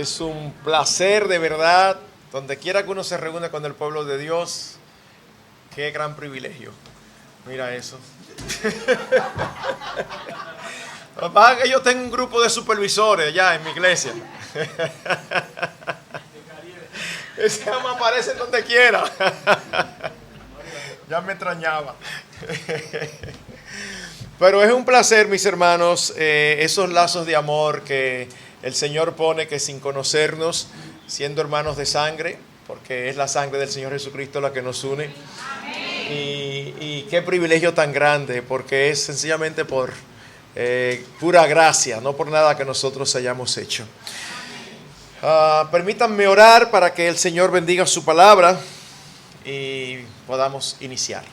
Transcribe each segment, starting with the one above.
Es un placer de verdad, donde quiera que uno se reúne con el pueblo de Dios, qué gran privilegio. Mira eso. Lo que pasa es que yo tengo un grupo de supervisores allá en mi iglesia. Ese ama aparece donde quiera. Ya me extrañaba. Pero es un placer, mis hermanos, esos lazos de amor que el Señor pone, que sin conocernos, siendo hermanos de sangre, porque es la sangre del Señor Jesucristo la que nos une. Y qué privilegio tan grande, porque es sencillamente por pura gracia, no por nada que nosotros hayamos hecho. Permítanme orar para que el Señor bendiga su palabra y podamos iniciar.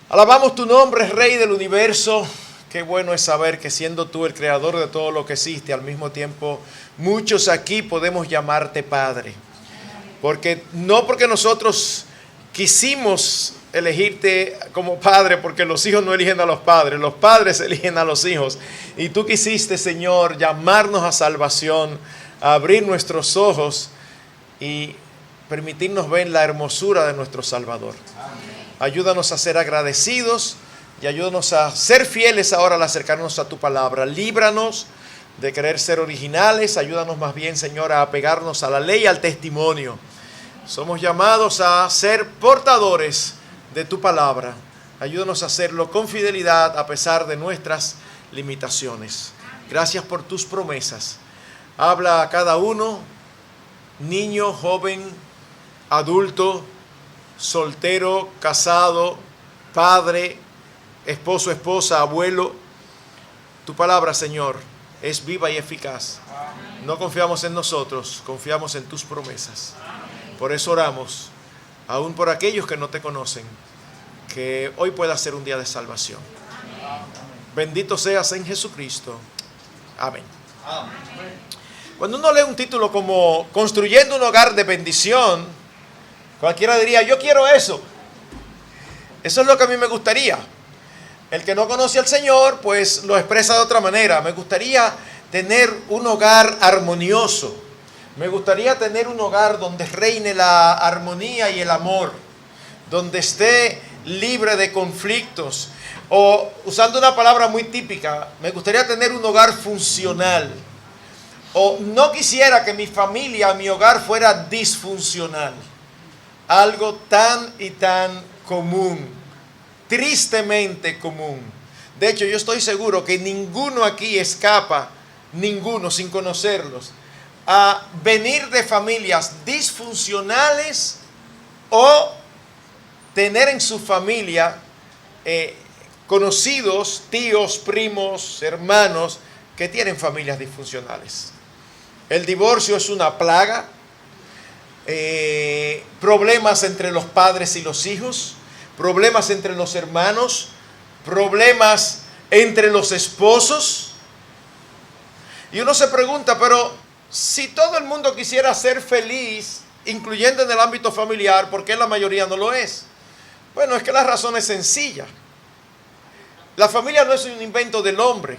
Alabamos tu nombre, Rey del universo. Qué bueno es saber que siendo tú el creador de todo lo que existe, al mismo tiempo muchos aquí podemos llamarte Padre. Porque nosotros quisimos elegirte como Padre, porque los hijos no eligen a los padres eligen a los hijos. Y tú quisiste, Señor, llamarnos a salvación, a abrir nuestros ojos y permitirnos ver la hermosura de nuestro Salvador. Ayúdanos a ser agradecidos y ayúdanos a ser fieles ahora al acercarnos a tu palabra. Líbranos de querer ser originales. Ayúdanos más bien, Señor, a apegarnos a la ley y al testimonio. Somos llamados a ser portadores de tu palabra. Ayúdanos a hacerlo con fidelidad a pesar de nuestras limitaciones. Gracias por tus promesas. Habla a cada uno, niño, joven, adulto, soltero, casado, padre, esposo, esposa, abuelo. Tu palabra, Señor, es viva y eficaz. No confiamos en nosotros, confiamos en tus promesas. Por eso oramos, aún por aquellos que no te conocen, que hoy pueda ser un día de salvación. Bendito seas en Jesucristo. Amén. Cuando uno lee un título como Construyendo un hogar de bendición, cualquiera diría, yo quiero eso. Eso es lo que a mí me gustaría. El que no conoce al Señor, pues lo expresa de otra manera. Me gustaría tener un hogar armonioso. Me gustaría tener un hogar donde reine la armonía y el amor. Donde esté libre de conflictos. O, usando una palabra muy típica, me gustaría tener un hogar funcional. O no quisiera que mi familia, mi hogar fuera disfuncional. Algo tan y tan común, tristemente común. De hecho, yo estoy seguro que ninguno aquí escapa, ninguno sin conocerlos, a venir de familias disfuncionales o tener en su familia conocidos, tíos, primos, hermanos que tienen familias disfuncionales. El divorcio es una plaga. Problemas entre los padres y los hijos, problemas entre los hermanos, problemas entre los esposos. Y uno se pregunta, pero si todo el mundo quisiera ser feliz, incluyendo en el ámbito familiar, ¿por qué la mayoría no lo es? Bueno, es que la razón es sencilla. La familia no es un invento del hombre.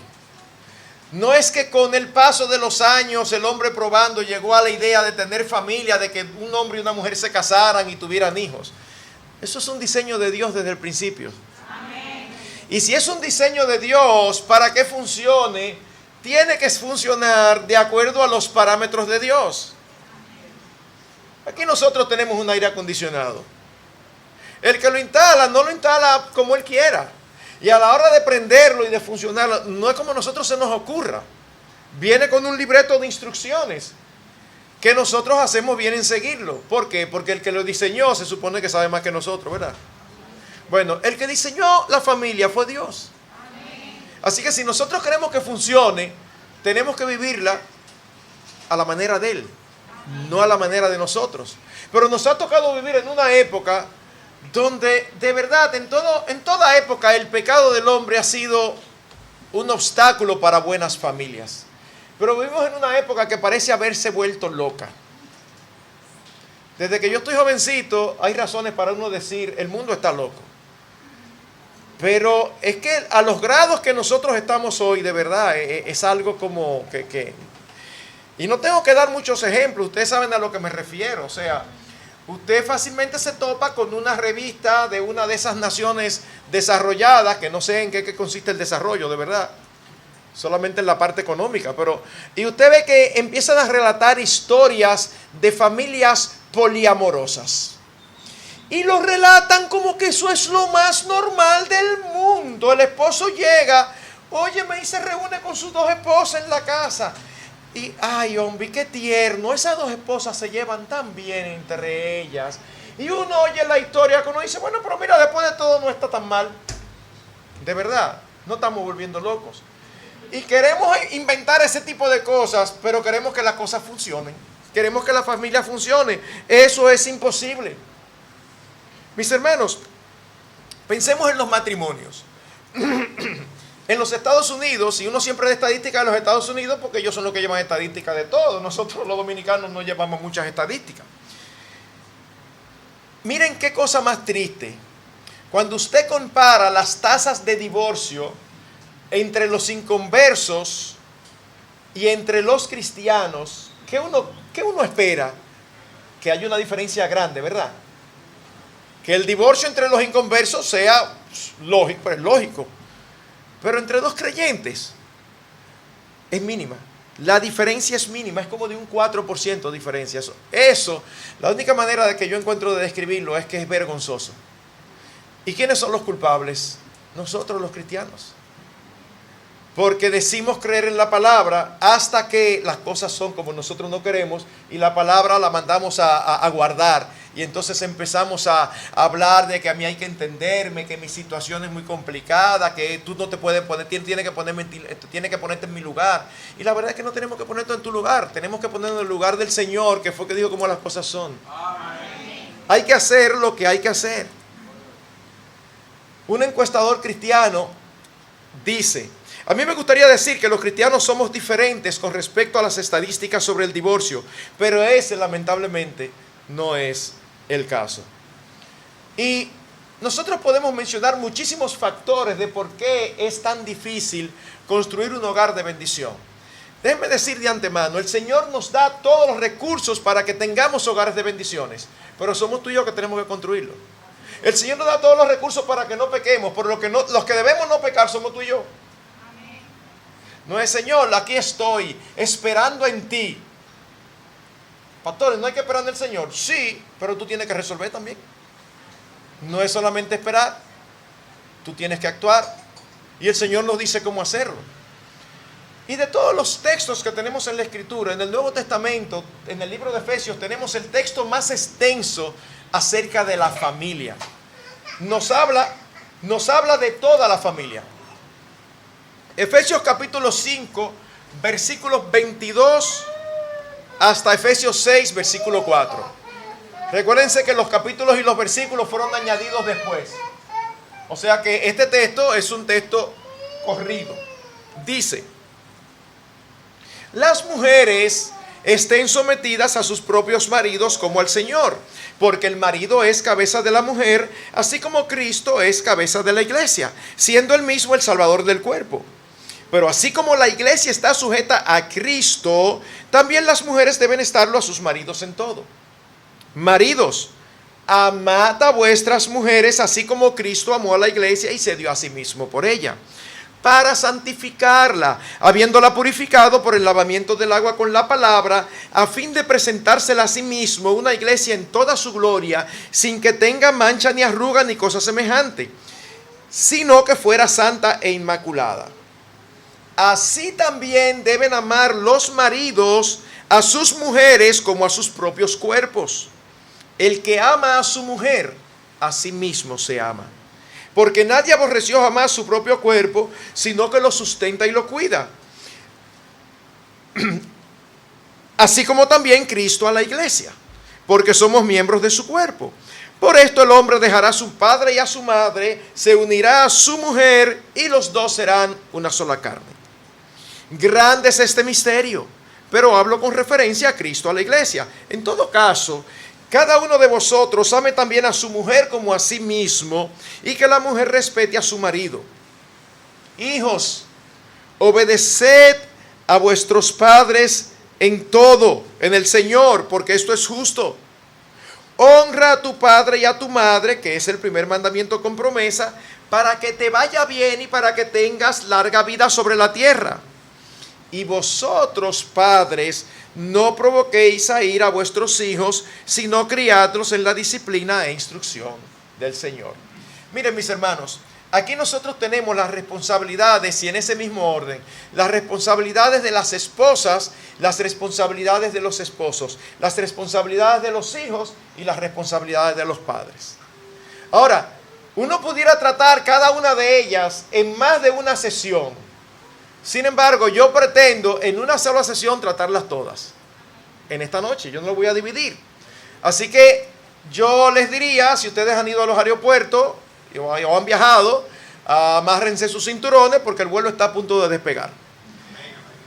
No es que con el paso de los años el hombre probando llegó a la idea de tener familia, de que un hombre y una mujer se casaran y tuvieran hijos. Eso es un diseño de Dios desde el principio. Amén. Y si es un diseño de Dios, para que funcione, tiene que funcionar de acuerdo a los parámetros de Dios. Aquí nosotros tenemos un aire acondicionado. El que lo instala, no lo instala como él quiera. Y a la hora de prenderlo y de funcionarlo, no es como nosotros se nos ocurra. Viene con un libreto de instrucciones que nosotros hacemos bien en seguirlo. ¿Por qué? Porque el que lo diseñó se supone que sabe más que nosotros, ¿verdad? Bueno, el que diseñó la familia fue Dios. Así que si nosotros queremos que funcione, tenemos que vivirla a la manera de Él, no a la manera de nosotros. Pero nos ha tocado vivir en una época donde de verdad en toda época el pecado del hombre ha sido un obstáculo para buenas familias. Pero vivimos en una época que parece haberse vuelto loca. Desde que yo estoy jovencito hay razones para uno decir el mundo está loco. Pero es que a los grados que nosotros estamos hoy, de verdad, es algo como que Y no tengo que dar muchos ejemplos, ustedes saben a lo que me refiero. O sea, usted fácilmente se topa con una revista de una de esas naciones desarrolladas, que no sé en qué consiste el desarrollo, de verdad, solamente en la parte económica, y usted ve que empiezan a relatar historias de familias poliamorosas. Y lo relatan como que eso es lo más normal del mundo. El esposo llega, óyeme, y se reúne con sus dos esposas en la casa. Y, ay, hombre, qué tierno, esas dos esposas se llevan tan bien entre ellas. Y uno oye la historia que uno dice, bueno, pero mira, después de todo no está tan mal. De verdad, no estamos volviendo locos. Y queremos inventar ese tipo de cosas, pero queremos que las cosas funcionen. Queremos que la familia funcione. Eso es imposible. Mis hermanos, pensemos en los matrimonios. En los Estados Unidos, y uno siempre da estadística de los Estados Unidos porque ellos son los que llevan estadística de todo. Nosotros los dominicanos no llevamos muchas estadísticas. Miren qué cosa más triste. Cuando usted compara las tasas de divorcio entre los inconversos y entre los cristianos, ¿qué uno espera? Que haya una diferencia grande, ¿verdad? Que el divorcio entre los inconversos sea lógico, pues lógico. Pero entre dos creyentes es mínima. La diferencia es mínima, es como de un 4% de diferencia. Eso, la única manera de que yo encuentro de describirlo es que es vergonzoso. ¿Y quiénes son los culpables? Nosotros los cristianos. Porque decimos creer en la palabra hasta que las cosas son como nosotros no queremos y la palabra la mandamos a guardar. Y entonces empezamos a hablar de que a mí hay que entenderme, que mi situación es muy complicada, que tú no te puedes poner, tienes que ponerte en mi lugar. Y la verdad es que no tenemos que ponerte en tu lugar, tenemos que ponernos en el lugar del Señor, que fue que dijo cómo las cosas son. Amén. Hay que hacer lo que hay que hacer. Un encuestador cristiano dice: a mí me gustaría decir que los cristianos somos diferentes con respecto a las estadísticas sobre el divorcio, pero ese lamentablemente no es el caso. Y nosotros podemos mencionar muchísimos factores de por qué es tan difícil construir un hogar de bendición. Déjenme decir de antemano, el Señor nos da todos los recursos para que tengamos hogares de bendiciones, pero somos tú y yo que tenemos que construirlo. El Señor nos da todos los recursos para que no pequemos, pero los que debemos no pecar somos tú y yo. No es: Señor, aquí estoy esperando en ti. Pastores, ¿no hay que esperar en el Señor? Sí, pero tú tienes que resolver también. No es solamente esperar, tú tienes que actuar. Y el Señor nos dice cómo hacerlo. Y de todos los textos que tenemos en la Escritura, en el Nuevo Testamento, en el libro de Efesios, tenemos el texto más extenso acerca de la familia. Nos habla de toda la familia. Efesios capítulo 5, versículos 22 hasta Efesios 6, versículo 4. Recuérdense que los capítulos y los versículos fueron añadidos después. O sea que este texto es un texto corrido. Dice: las mujeres estén sometidas a sus propios maridos como al Señor, porque el marido es cabeza de la mujer, así como Cristo es cabeza de la iglesia, siendo él mismo el Salvador del cuerpo. Pero así como la iglesia está sujeta a Cristo, también las mujeres deben estarlo a sus maridos en todo. Maridos, amad a vuestras mujeres, así como Cristo amó a la iglesia y se dio a sí mismo por ella, para santificarla, habiéndola purificado por el lavamiento del agua con la palabra, a fin de presentársela a sí mismo una iglesia en toda su gloria, sin que tenga mancha ni arruga ni cosa semejante, sino que fuera santa e inmaculada. Así también deben amar los maridos a sus mujeres como a sus propios cuerpos. El que ama a su mujer, a sí mismo se ama. Porque nadie aborreció jamás su propio cuerpo, sino que lo sustenta y lo cuida. Así como también Cristo a la iglesia, porque somos miembros de su cuerpo. Por esto el hombre dejará a su padre y a su madre, se unirá a su mujer y los dos serán una sola carne. Grande es este misterio, pero hablo con referencia a Cristo, a la iglesia. En todo caso, cada uno de vosotros ame también a su mujer como a sí mismo, y que la mujer respete a su marido. Hijos, obedeced a vuestros padres en todo, en el Señor, porque esto es justo. Honra a tu padre y a tu madre, que es el primer mandamiento con promesa, para que te vaya bien y para que tengas larga vida sobre la tierra. Y vosotros, padres, no provoquéis a ira a vuestros hijos, sino criadlos en la disciplina e instrucción del Señor. Miren, mis hermanos, aquí nosotros tenemos las responsabilidades, y en ese mismo orden, las responsabilidades de las esposas, las responsabilidades de los esposos, las responsabilidades de los hijos y las responsabilidades de los padres. Ahora, uno pudiera tratar cada una de ellas en más de una sesión. Sin embargo, yo pretendo en una sola sesión tratarlas todas. En esta noche, yo no lo voy a dividir. Así que yo les diría, si ustedes han ido a los aeropuertos o han viajado, amárrense sus cinturones porque el vuelo está a punto de despegar.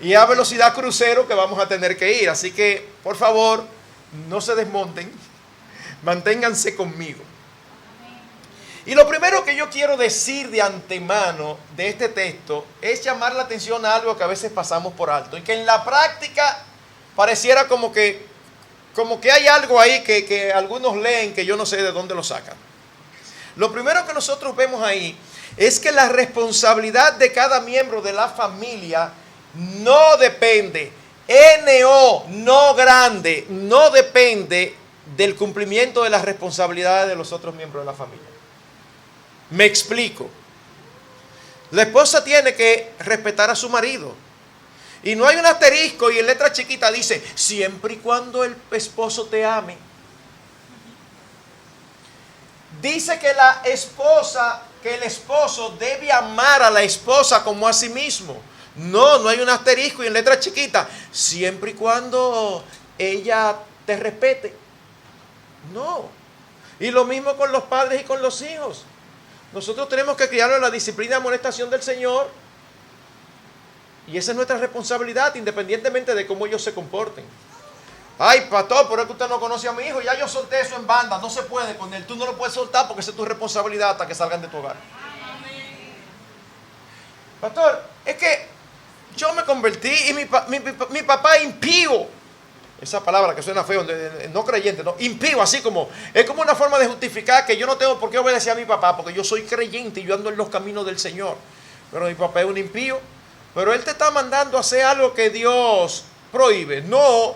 Y a velocidad crucero que vamos a tener que ir. Así que, por favor, no se desmonten, manténganse conmigo. Y lo primero que yo quiero decir de antemano de este texto es llamar la atención a algo que a veces pasamos por alto y que en la práctica pareciera como que hay algo ahí que algunos leen que yo no sé de dónde lo sacan. Lo primero que nosotros vemos ahí es que la responsabilidad de cada miembro de la familia no depende, no grande, no depende del cumplimiento de las responsabilidades de los otros miembros de la familia. Me explico. La esposa tiene que respetar a su marido. Y no hay un asterisco y en letra chiquita dice, siempre y cuando el esposo te ame. Dice que el esposo debe amar a la esposa como a sí mismo. No hay un asterisco y en letra chiquita, siempre y cuando ella te respete. No. Y lo mismo con los padres y con los hijos. Nosotros tenemos que criarlos en la disciplina y amonestación del Señor. Y esa es nuestra responsabilidad, independientemente de cómo ellos se comporten. Ay, pastor, pero es que usted no conoce a mi hijo. Ya yo solté eso en banda. No se puede con él. Tú no lo puedes soltar porque esa es tu responsabilidad hasta que salgan de tu hogar. Pastor, es que yo me convertí y mi papá es impío. Esa palabra que suena feo, no creyente, no, impío, así como, es como una forma de justificar que yo no tengo por qué obedecer a mi papá, porque yo soy creyente y yo ando en los caminos del Señor. Pero mi papá es un impío, pero él te está mandando a hacer algo que Dios prohíbe, no,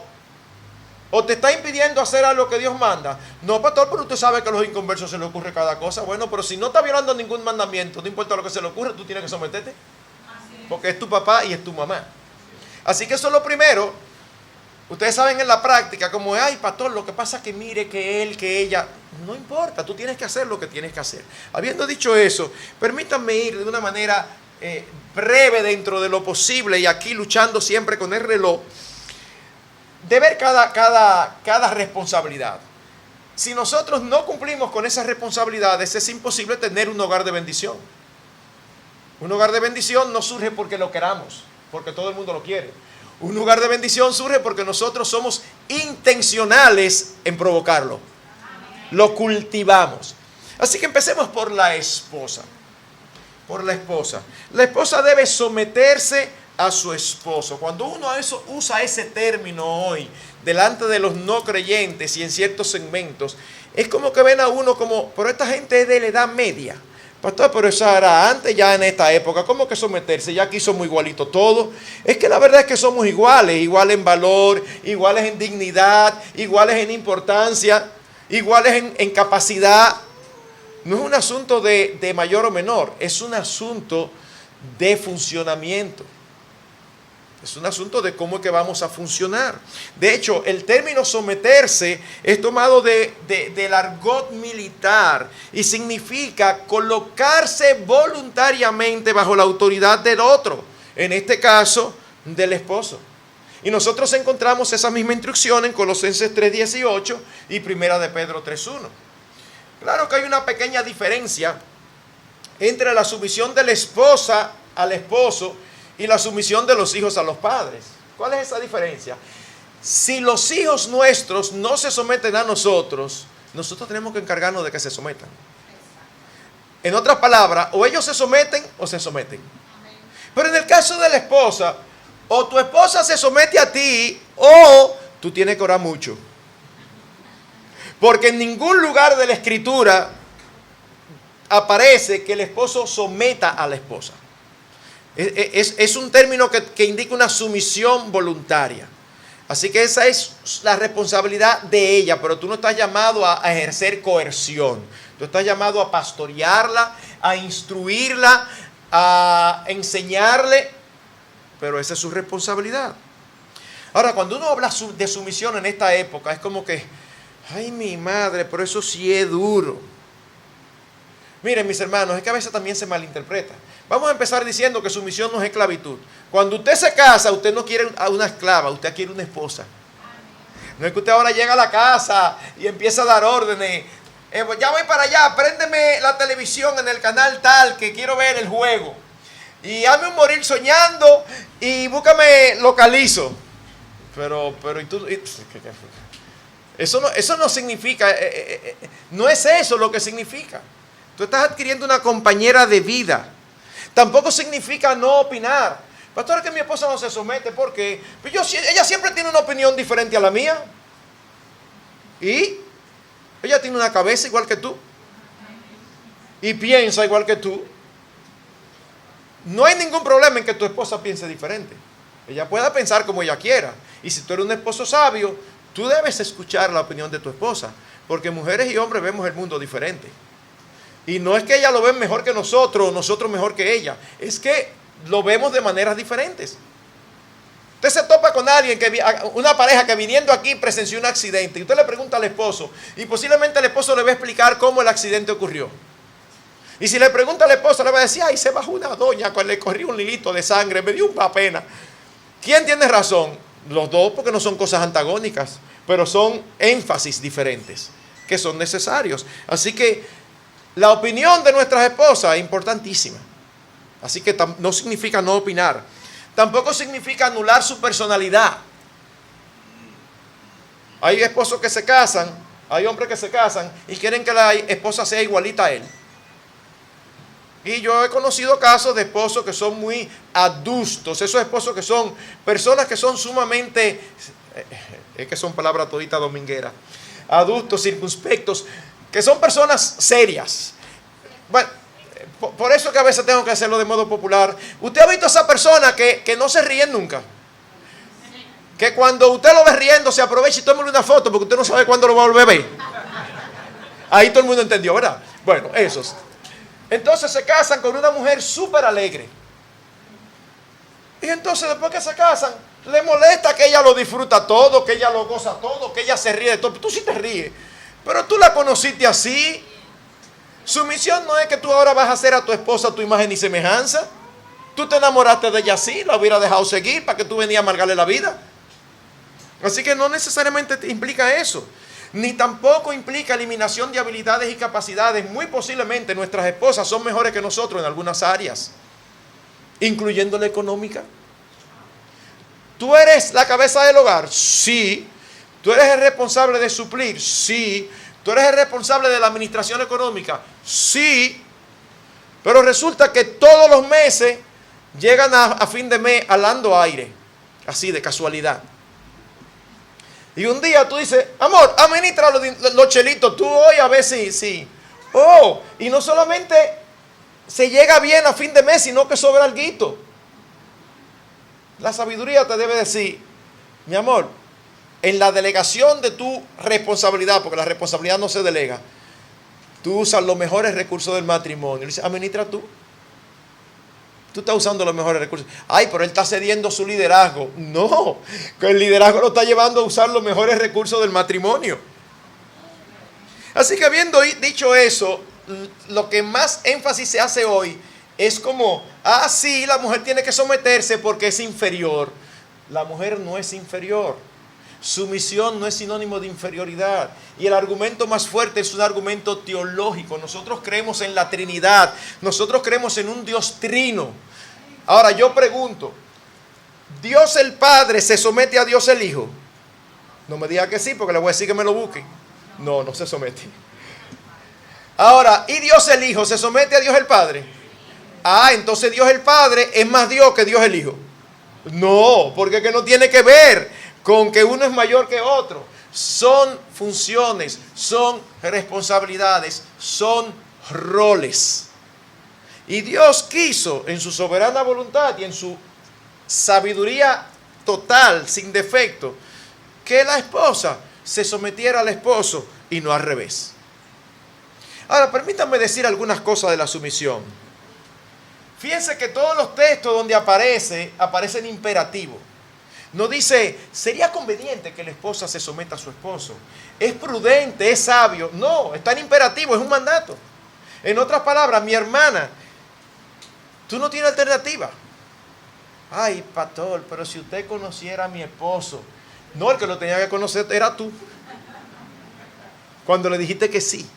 o te está impidiendo hacer algo que Dios manda. No, pastor, pero usted sabe que a los inconversos se le ocurre cada cosa. Bueno, pero si no está violando ningún mandamiento, no importa lo que se le ocurre, tú tienes que someterte, porque es tu papá y es tu mamá. Así que eso es lo primero. Ustedes saben en la práctica como, ay, pastor, lo que pasa es que mire que él, que ella, no importa, tú tienes que hacer lo que tienes que hacer. Habiendo dicho eso, permítanme ir de una manera breve dentro de lo posible y aquí luchando siempre con el reloj, de ver cada responsabilidad. Si nosotros no cumplimos con esas responsabilidades, es imposible tener un hogar de bendición. Un hogar de bendición no surge porque lo queramos, porque todo el mundo lo quiere. Un lugar de bendición surge porque nosotros somos intencionales en provocarlo. Lo cultivamos. Así que empecemos por la esposa. Por la esposa. La esposa debe someterse a su esposo. Cuando uno usa ese término hoy delante de los no creyentes y en ciertos segmentos, es como que ven a uno como, pero esta gente es de la edad media. Pastor, pero eso era antes, ya en esta época. ¿Cómo que someterse? Ya aquí somos igualitos todos. Es que la verdad es que somos iguales en valor, iguales en dignidad, iguales en importancia, iguales en capacidad. No es un asunto de mayor o menor, es un asunto de funcionamiento. Es un asunto de cómo es que vamos a funcionar. De hecho, el término someterse es tomado del argot militar y significa colocarse voluntariamente bajo la autoridad del otro, en este caso, del esposo. Y nosotros encontramos esa misma instrucción en Colosenses 3:18 y Primera de Pedro 3:1. Claro que hay una pequeña diferencia entre la sumisión de la esposa al esposo y la sumisión de los hijos a los padres. ¿Cuál es esa diferencia? Si los hijos nuestros no se someten a nosotros, nosotros tenemos que encargarnos de que se sometan. En otras palabras, o ellos se someten o se someten. Pero en el caso de la esposa, o tu esposa se somete a ti o tú tienes que orar mucho. Porque en ningún lugar de la Escritura aparece que el esposo someta a la esposa. Es un término que indica una sumisión voluntaria. Así que esa es la responsabilidad de ella, pero tú no estás llamado a ejercer coerción. Tú estás llamado a pastorearla, a instruirla, a enseñarle, pero esa es su responsabilidad. Ahora, cuando uno habla de sumisión en esta época, es como que, ay, mi madre, pero eso sí es duro. Miren, mis hermanos, es que a veces también se malinterpreta. Vamos a empezar diciendo que sumisión no es esclavitud. Cuando usted se casa, usted no quiere a una esclava, usted quiere una esposa. No es que usted ahora llega a la casa y empieza a dar órdenes. Ya voy para allá, préndeme la televisión en el canal tal, que quiero ver el juego. Y hazme un morir soñando y búscame localizo. Pero, ¿y tú? Eso no significa, no es eso lo que significa. Tú estás adquiriendo una compañera de vida. Tampoco significa no opinar. Pastor, es que mi esposa no se somete porque ella siempre tiene una opinión diferente a la mía. Y ella tiene una cabeza igual que tú. Y piensa igual que tú. No hay ningún problema en que tu esposa piense diferente. Ella pueda pensar como ella quiera. Y si tú eres un esposo sabio, tú debes escuchar la opinión de tu esposa. Porque mujeres y hombres vemos el mundo diferente. Y no es que ella lo ve mejor que nosotros, o nosotros mejor que ella. Es que lo vemos de maneras diferentes. Usted se topa con alguien, una pareja que viniendo aquí presenció un accidente. Y usted le pregunta al esposo. Y posiblemente el esposo le va a explicar cómo el accidente ocurrió. Y si le pregunta al esposo, le va a decir, ay, se bajó una doña, le corrió un hilito de sangre, me dio una pena. ¿Quién tiene razón? Los dos, porque no son cosas antagónicas, pero son énfasis diferentes, que son necesarios. Así que la opinión de nuestras esposas es importantísima. Así que no significa no opinar. Tampoco significa anular su personalidad. Hay esposos que se casan, hay hombres que se casan y quieren que la esposa sea igualita a él. Y yo he conocido casos de esposos que son muy adustos, esos esposos que son personas que son sumamente, es que son palabras toditas domingueras, adustos, circunspectos, que son personas serias. Bueno, por eso que a veces tengo que hacerlo de modo popular. ¿Usted ha visto a esa persona que no se ríen nunca? Que cuando usted lo ve riendo se aprovecha y tómale una foto porque usted no sabe cuándo lo va a volver a ver. Ahí todo el mundo entendió, ¿verdad? Bueno, esos. Entonces se casan con una mujer súper alegre. Y entonces después que se casan, le molesta que ella lo disfruta todo, que ella lo goza todo, que ella se ríe de todo. Tú sí te ríes, pero tú la conociste así. Sumisión no es que tú ahora vas a hacer a tu esposa tu imagen y semejanza. Tú te enamoraste de ella así, la hubiera dejado seguir para que tú venías a amargarle la vida. Así que no necesariamente implica eso. Ni tampoco implica eliminación de habilidades y capacidades. Muy posiblemente nuestras esposas son mejores que nosotros en algunas áreas, incluyendo la económica. ¿Tú eres la cabeza del hogar? Sí. ¿Tú eres el responsable de suplir? Sí. ¿Tú eres el responsable de la administración económica? Sí. Pero resulta que todos los meses llegan a fin de mes alando aire, así de casualidad. Y un día tú dices, amor, administra los chelitos tú hoy a ver si. Oh, y no solamente se llega bien a fin de mes, sino que sobra alguito. La sabiduría te debe decir, mi amor, en la delegación de tu responsabilidad, porque la responsabilidad no se delega, tú usas los mejores recursos del matrimonio. Y dice, administra tú. Tú estás usando los mejores recursos. Ay, pero él está cediendo su liderazgo. No, que el liderazgo lo está llevando a usar los mejores recursos del matrimonio. Así que habiendo dicho eso, lo que más énfasis se hace hoy es como, sí, la mujer tiene que someterse porque es inferior. La mujer no es inferior. Sumisión no es sinónimo de inferioridad. Y el argumento más fuerte es un argumento teológico. Nosotros creemos en la Trinidad. Nosotros creemos en un Dios trino. Ahora yo pregunto, ¿Dios el Padre se somete a Dios el Hijo? No me diga que sí, porque le voy a decir que me lo busque. No, no se somete. Ahora, ¿y Dios el Hijo se somete a Dios el Padre? Entonces Dios el Padre es más Dios que Dios el Hijo. No, porque que no tiene que ver. con que uno es mayor que otro. Son funciones, son responsabilidades, son roles. Y Dios quiso en su soberana voluntad y en su sabiduría total, sin defecto, que la esposa se sometiera al esposo y no al revés. Ahora, permítanme decir algunas cosas de la sumisión. Fíjense que todos los textos donde aparecen imperativos. No dice, sería conveniente que la esposa se someta a su esposo. Es prudente, es sabio. No, está en imperativo, es un mandato. En otras palabras, mi hermana, tú no tienes alternativa. Ay, pastor, pero si usted conociera a mi esposo. No, el que lo tenía que conocer era tú. Cuando le dijiste que sí.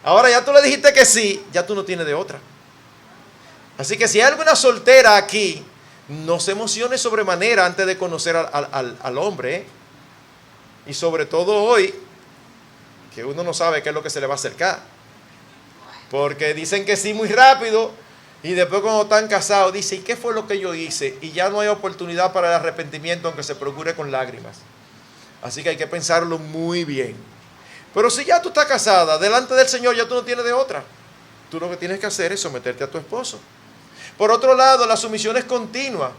Ahora ya tú le dijiste que sí, ya tú no tienes de otra. Así que si hay alguna soltera aquí, no se emocione sobremanera antes de conocer al hombre, ¿eh? Y sobre todo hoy, que uno no sabe qué es lo que se le va a acercar. Porque dicen que sí muy rápido y después cuando están casados dicen, ¿y qué fue lo que yo hice? Y ya no hay oportunidad para el arrepentimiento, aunque se procure con lágrimas. Así que hay que pensarlo muy bien. Pero si ya tú estás casada, delante del Señor ya tú no tienes de otra. Tú lo que tienes que hacer es someterte a tu esposo. Por otro lado, la sumisión es continua.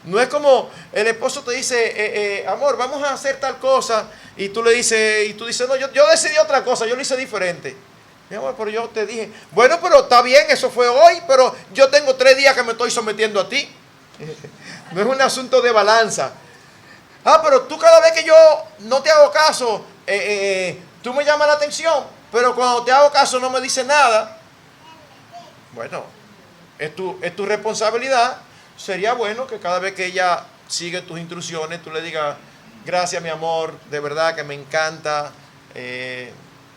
No es como el esposo te dice, amor, vamos a hacer tal cosa, y tú le dices, no, yo decidí otra cosa, yo lo hice diferente. Mi amor, pero yo te dije, bueno, pero está bien, eso fue hoy, pero yo tengo 3 días que me estoy sometiendo a ti. No es un asunto de balanza. Ah, pero tú cada vez que yo no te hago caso, tú me llamas la atención, pero cuando te hago caso no me dices nada. Bueno, es tu responsabilidad. Sería bueno que cada vez que ella sigue tus instrucciones, tú le digas, gracias mi amor, de verdad que me encanta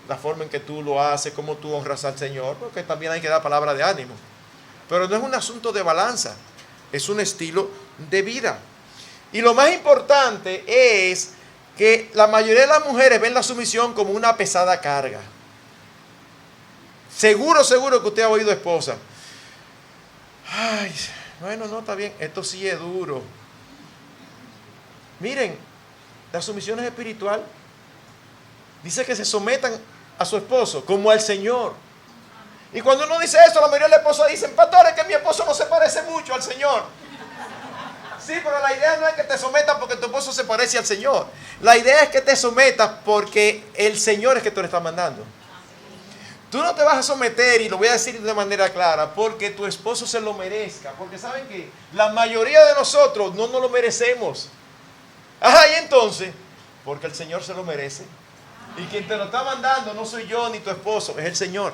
la forma en que tú lo haces, cómo tú honras al Señor, porque también hay que dar palabra de ánimo. Pero no es un asunto de balanza, es un estilo de vida. Y lo más importante es que la mayoría de las mujeres ven la sumisión como una pesada carga. Seguro que usted ha oído esposa. Ay, bueno, no, está bien, esto sí es duro. Miren, la sumisión es espiritual. Dice que se sometan a su esposo como al Señor. Y cuando uno dice eso, la mayoría de las esposas dicen, pastor, es que mi esposo no se parece mucho al Señor. Sí, pero la idea no es que te sometas porque tu esposo se parece al Señor. La idea es que te sometas porque el Señor es que te lo está mandando. Tú no te vas a someter, y lo voy a decir de manera clara, porque tu esposo se lo merezca. Porque saben que la mayoría de nosotros no nos lo merecemos. Ajá, y entonces, porque el Señor se lo merece. Y quien te lo está mandando no soy yo ni tu esposo, es el Señor.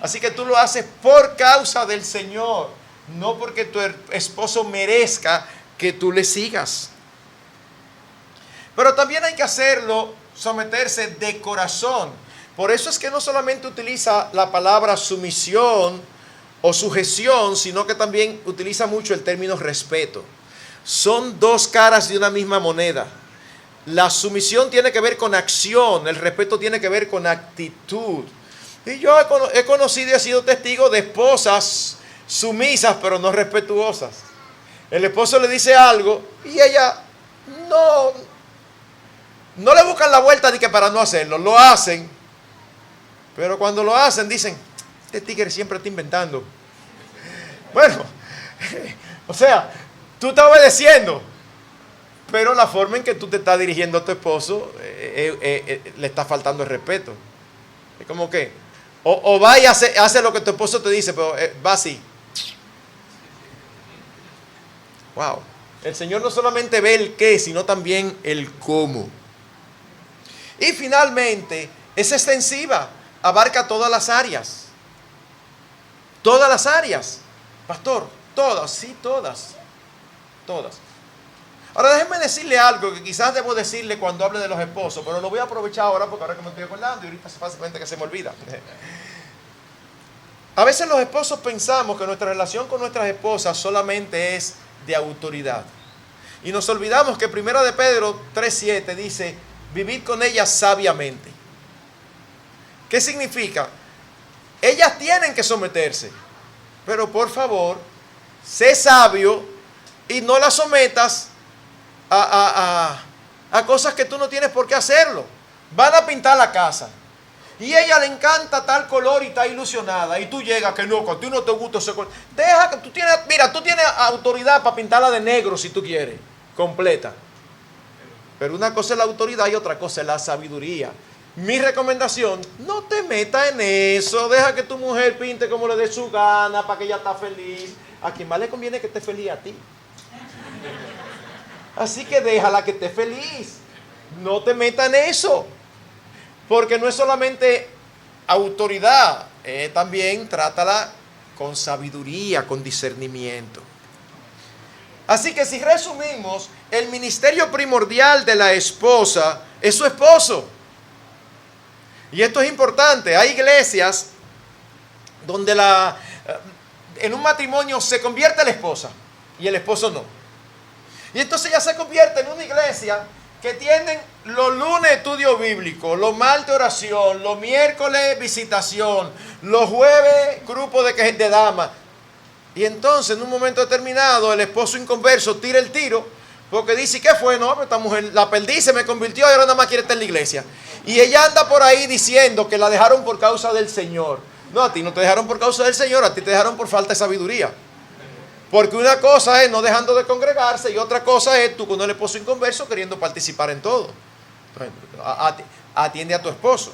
Así que tú lo haces por causa del Señor, no porque tu esposo merezca que tú le sigas. Pero también hay que hacerlo, someterse de corazón. Por eso es que no solamente utiliza la palabra sumisión o sujeción, sino que también utiliza mucho el término respeto. Son 2 caras de una misma moneda. La sumisión tiene que ver con acción, el respeto tiene que ver con actitud. Y yo he conocido y he sido testigo de esposas sumisas pero no respetuosas. El esposo le dice algo y ella no le buscan la vuelta ni que para no hacerlo, lo hacen. Pero cuando lo hacen dicen, este tigre siempre está inventando. Bueno, o sea, tú estás obedeciendo, pero la forma en que tú te estás dirigiendo a tu esposo le está faltando el respeto. Es como que, o va y hace lo que tu esposo te dice, pero va así. Wow. El Señor no solamente ve el qué, sino también el cómo. Y finalmente, es extensiva, abarca todas las áreas. Todas las áreas. Pastor, todas, sí, todas. Todas. Ahora déjenme decirle algo que quizás debo decirle cuando hable de los esposos, pero lo voy a aprovechar ahora porque ahora que me estoy acordando y ahorita fácilmente que se me olvida. A veces los esposos pensamos que nuestra relación con nuestras esposas solamente es de autoridad. Y nos olvidamos que 1 de Pedro 3:7 dice, vivir con ellas sabiamente. ¿Qué significa? Ellas tienen que someterse, pero por favor, sé sabio y no las sometas a cosas que tú no tienes por qué hacerlo. Van a pintar la casa y a ella le encanta tal color y está ilusionada, y tú llegas que no, que a ti no te gusta ese color. Deja que tú tienes autoridad para pintarla de negro si tú quieres, completa. Pero una cosa es la autoridad y otra cosa es la sabiduría. Mi recomendación, no te metas en eso. Deja que tu mujer pinte como le dé su gana para que ella esté feliz. A quien más le conviene que esté feliz a ti. Así que déjala que esté feliz. No te metas en eso. Porque no es solamente autoridad, también trátala con sabiduría, con discernimiento. Así que si resumimos, el ministerio primordial de la esposa es su esposo. Y esto es importante. Hay iglesias donde en un matrimonio se convierte la esposa y el esposo no. Y entonces ya se convierte en una iglesia que tienen los lunes estudio bíblico, los martes oración, los miércoles visitación, los jueves grupo de damas. Y entonces en un momento determinado el esposo inconverso tira el tiro porque dice, ¿qué fue? No, pero esta mujer la perdí, se me convirtió y ahora nada más quiere estar en la iglesia. Y ella anda por ahí diciendo que la dejaron por causa del Señor. No, a ti no te dejaron por causa del Señor, a ti te dejaron por falta de sabiduría. Porque una cosa es no dejando de congregarse y otra cosa es tú con el esposo inconverso queriendo participar en todo. Entonces, atiende a tu esposo.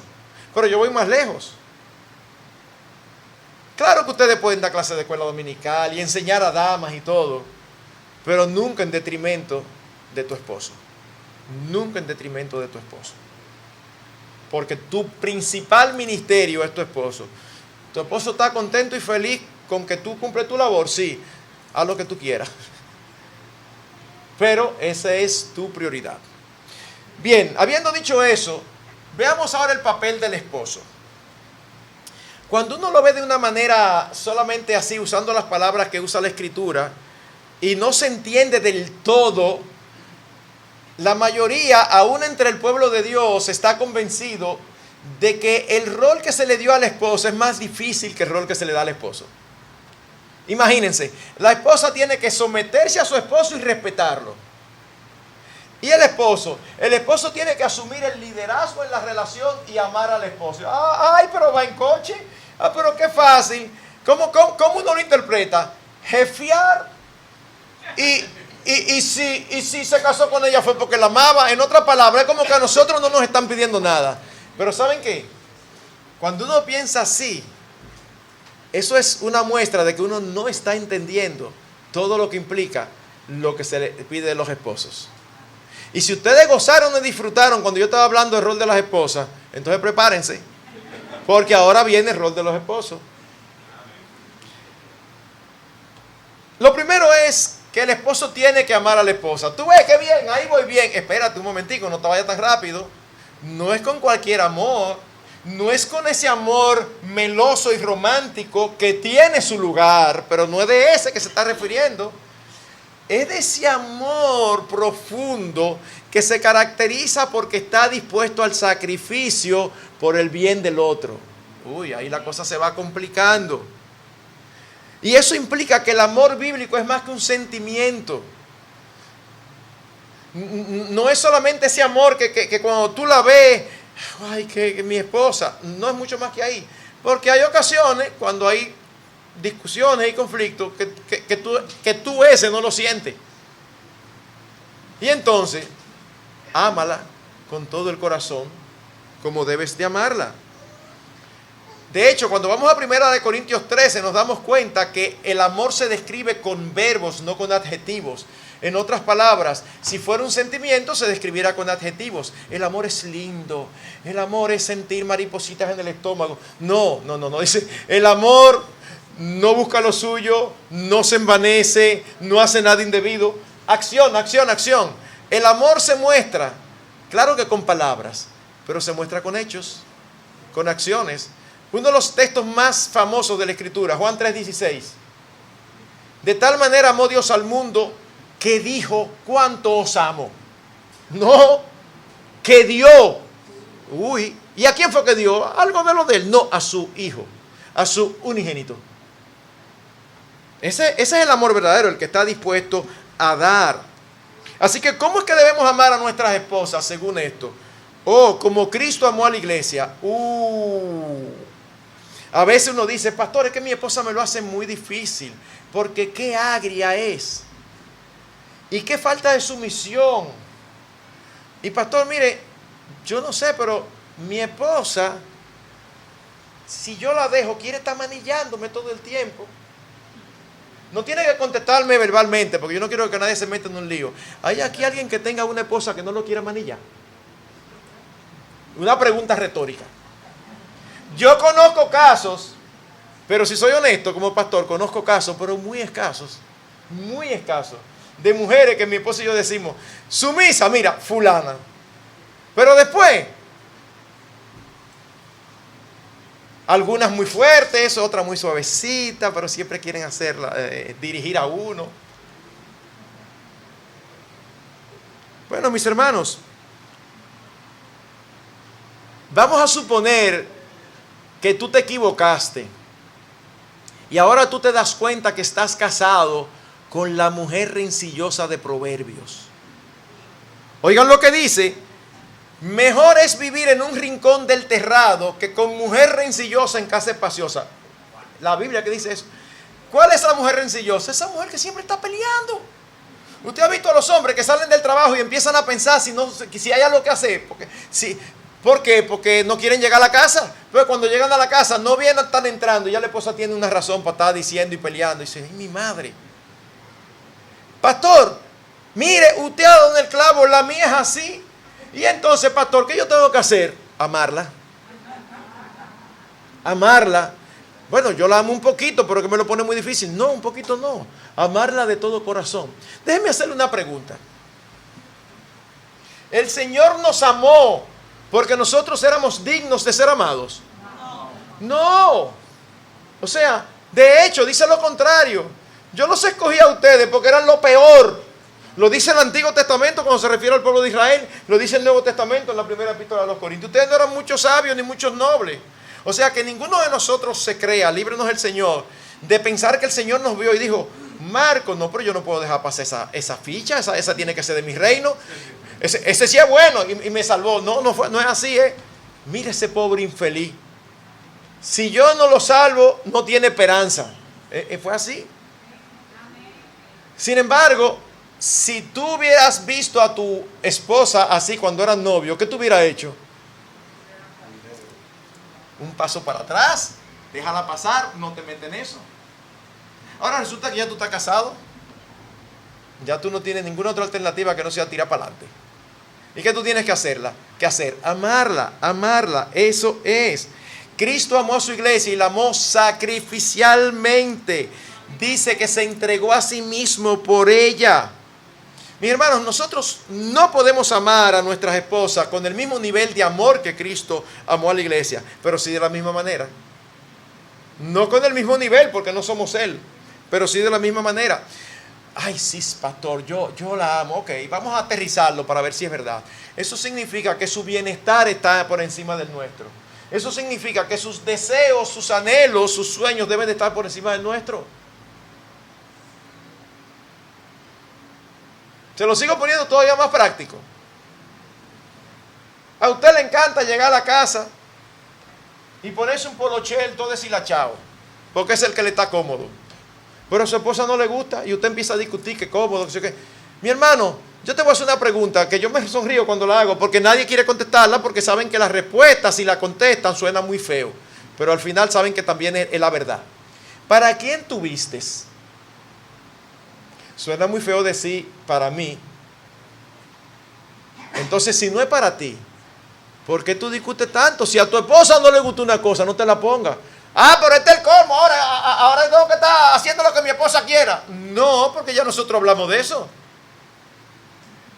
Pero yo voy más lejos. Claro que ustedes pueden dar clases de escuela dominical y enseñar a damas y todo, pero nunca en detrimento de tu esposo. Nunca en detrimento de tu esposo. Porque tu principal ministerio es tu esposo. Tu esposo está contento y feliz con que tú cumples tu labor, sí. Haz lo que tú quieras. Pero esa es tu prioridad. Bien, habiendo dicho eso, veamos ahora el papel del esposo. Cuando uno lo ve de una manera solamente así, usando las palabras que usa la Escritura, y no se entiende del todo, la mayoría, aún entre el pueblo de Dios, está convencido de que el rol que se le dio a la esposa es más difícil que el rol que se le da al esposo. Imagínense, la esposa tiene que someterse a su esposo y respetarlo. Y el esposo tiene que asumir el liderazgo en la relación y amar al esposo. Ay, pero va en coche. Pero qué fácil. ¿Cómo uno lo interpreta? Jefear. Y si se casó con ella fue porque la amaba. En otras palabras, es como que a nosotros no nos están pidiendo nada. Pero ¿saben qué? Cuando uno piensa así, eso es una muestra de que uno no está entendiendo todo lo que implica lo que se le pide de los esposos. Y si ustedes gozaron y disfrutaron cuando yo estaba hablando del rol de las esposas, entonces prepárense, porque ahora viene el rol de los esposos. Lo primero es que el esposo tiene que amar a la esposa. Tú ves que bien, ahí voy bien. Espérate un momentico, no te vayas tan rápido. No es con cualquier amor. No es con ese amor meloso y romántico que tiene su lugar, pero no es de ese que se está refiriendo. Es de ese amor profundo que se caracteriza porque está dispuesto al sacrificio por el bien del otro. Uy, ahí la cosa se va complicando. Y eso implica que el amor bíblico es más que un sentimiento. No es solamente ese amor que cuando tú la ves, ay, que mi esposa, no es mucho más que ahí. Porque hay ocasiones cuando hay discusiones y conflictos que tú ese no lo sientes. Y entonces, ámala con todo el corazón como debes de amarla. De hecho, cuando vamos a 1 Corintios 13 nos damos cuenta que el amor se describe con verbos, no con adjetivos. En otras palabras, si fuera un sentimiento se describiera con adjetivos. El amor es lindo, el amor es sentir maripositas en el estómago. No, dice, el amor no busca lo suyo, no se envanece, no hace nada indebido. Acción. El amor se muestra, claro que con palabras, pero se muestra con hechos, con acciones. Uno de los textos más famosos de la Escritura, Juan 3:16. De tal manera amó Dios al mundo que dijo, ¿cuánto os amo? No, que dio. Uy, ¿y a quién fue que dio? Algo de lo de él. No, a su hijo, a su unigénito. Ese es el amor verdadero, el que está dispuesto a dar. Así que, ¿cómo es que debemos amar a nuestras esposas según esto? Oh, como Cristo amó a la iglesia. A veces uno dice, pastor, es que mi esposa me lo hace muy difícil, porque qué agria es. Y qué falta de sumisión. Y pastor, mire, yo no sé, pero mi esposa, si yo la dejo, quiere estar manillándome todo el tiempo. No tiene que contestarme verbalmente, porque yo no quiero que nadie se meta en un lío. ¿Hay aquí alguien que tenga una esposa que no lo quiera manillar? Una pregunta retórica. Yo conozco casos, pero si soy honesto como pastor, conozco casos, pero muy escasos, de mujeres que mi esposa y yo decimos, sumisa, mira, fulana. Pero después, algunas muy fuertes, otras muy suavecitas, pero siempre quieren hacerla, dirigir a uno. Bueno, mis hermanos, vamos a suponer que tú te equivocaste y ahora tú te das cuenta que estás casado con la mujer rencillosa de Proverbios. Oigan lo que dice: mejor es vivir en un rincón del terrado que con mujer rencillosa en casa espaciosa. La Biblia que dice eso. ¿Cuál es la mujer rencillosa? Esa mujer que siempre está peleando. Usted ha visto a los hombres que salen del trabajo y empiezan a pensar si hay algo que hacer. ¿Por qué? Porque no quieren llegar a la casa. Pero cuando llegan a la casa no vienen, están entrando y ya la esposa tiene una razón para estar diciendo y peleando. Y dice, ¡ay, mi madre! Pastor, mire, usted ha dado en el clavo, la mía es así. Y entonces, pastor, ¿qué yo tengo que hacer? Amarla. Amarla. Bueno, yo la amo un poquito, pero que me lo pone muy difícil. No, un poquito no. Amarla de todo corazón. Déjeme hacerle una pregunta. ¿El Señor nos amó porque nosotros éramos dignos de ser amados? No. O sea, de hecho, dice lo contrario. Yo los escogí a ustedes porque eran lo peor. Lo dice el Antiguo Testamento cuando se refiere al pueblo de Israel. Lo dice el Nuevo Testamento en la primera epístola a los Corintios. Ustedes no eran muchos sabios ni muchos nobles. O sea que ninguno de nosotros se crea, líbrenos el Señor, de pensar que el Señor nos vio y dijo, Marco, no, pero yo no puedo dejar pasar esa ficha, esa tiene que ser de mi reino. Ese sí es bueno y me salvó. No es así, ¿eh? Mire ese pobre infeliz. Si yo no lo salvo, no tiene esperanza. Fue así. Sin embargo, si tú hubieras visto a tu esposa así cuando eras novio, ¿qué tú hubieras hecho? Un paso para atrás, déjala pasar, no te metes en eso. Ahora resulta que ya tú estás casado, ya tú no tienes ninguna otra alternativa que no sea tirar para adelante. ¿Y qué tú tienes que hacer? Amarla, eso es. Cristo amó a su iglesia y la amó sacrificialmente. Dice que se entregó a sí mismo por ella. Mis hermanos, nosotros no podemos amar a nuestras esposas con el mismo nivel de amor que Cristo amó a la iglesia, pero sí de la misma manera. No con el mismo nivel, porque no somos Él, pero sí de la misma manera. Ay, sí, pastor, yo la amo. Ok, vamos a aterrizarlo para ver si es verdad. Eso significa que su bienestar está por encima del nuestro. Eso significa que sus deseos, sus anhelos, sus sueños deben de estar por encima del nuestro. Se lo sigo poniendo todavía más práctico. A usted le encanta llegar a la casa y ponerse un polochel todo deshilachado, porque es el que le está cómodo. Pero a su esposa no le gusta y usted empieza a discutir que cómodo, que sé qué. Mi hermano, yo te voy a hacer una pregunta que yo me sonrío cuando la hago, porque nadie quiere contestarla, porque saben que las respuestas, si la contestan, suena muy feo. Pero al final saben que también es la verdad. ¿Para quién tú vistes? Suena muy feo decir para mí. Entonces, si no es para ti, ¿por qué tú discutes tanto? Si a tu esposa no le gusta una cosa, no te la pongas. Ah, pero este es el colmo, ahora tengo que estar haciendo lo que mi esposa quiera. No, porque ya nosotros hablamos de eso.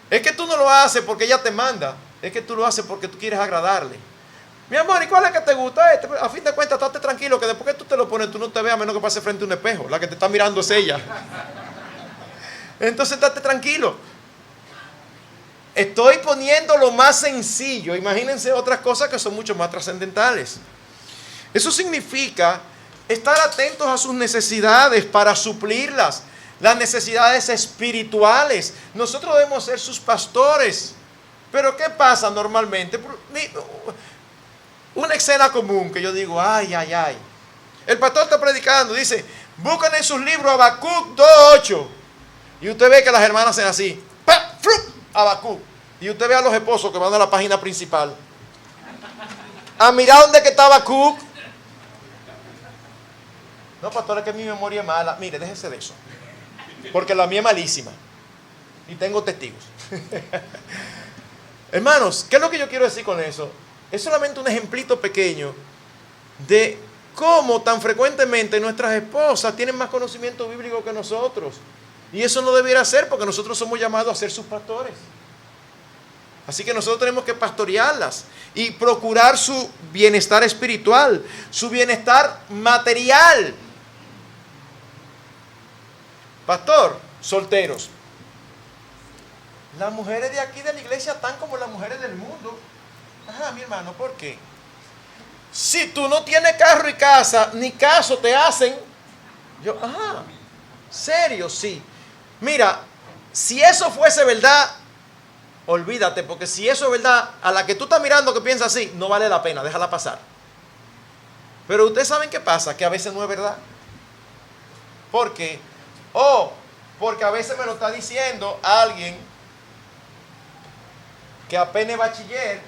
Es que tú no lo haces porque ella te manda. Es que tú lo haces porque tú quieres agradarle. Mi amor, ¿y cuál es que te gusta? A fin de cuentas, estate tranquilo, que después que tú te lo pones, tú no te veas a menos que pase frente a un espejo. La que te está mirando es ella. Entonces, estate tranquilo. Estoy poniendo lo más sencillo. Imagínense otras cosas que son mucho más trascendentales. Eso significa estar atentos a sus necesidades para suplirlas. las necesidades espirituales. Nosotros debemos ser sus pastores. Pero ¿qué pasa normalmente? Una escena común que yo digo, ay, ay, ay. El pastor está predicando, dice, buscan en sus libros Habacuc 2:8. Y usted ve que las hermanas hacen así, ¡pa! ¡Frup! Habacuc. Y usted ve a los esposos que van a la página principal. A mirar dónde que está Habacuc. No, pastor, es que mi memoria es mala. Mire, déjese de eso. Porque la mía es malísima. Y tengo testigos. Hermanos, ¿qué es lo que yo quiero decir con eso? Es solamente un ejemplito pequeño de cómo tan frecuentemente nuestras esposas tienen más conocimiento bíblico que nosotros. Y eso no debiera ser porque nosotros somos llamados a ser sus pastores. Así que nosotros tenemos que pastorearlas y procurar su bienestar espiritual, su bienestar material. Pastor, solteros. Las mujeres de aquí de la iglesia están como las mujeres del mundo. Ajá, mi hermano, ¿por qué? Si tú no tienes carro y casa, ni caso te hacen. Yo, ajá, serio, sí. Mira, si eso fuese verdad, olvídate, porque si eso es verdad, a la que tú estás mirando que piensa así, no vale la pena, déjala pasar. Pero ustedes saben qué pasa, que a veces no es verdad. ¿Por qué? Porque a veces me lo está diciendo alguien que apenas es bachiller,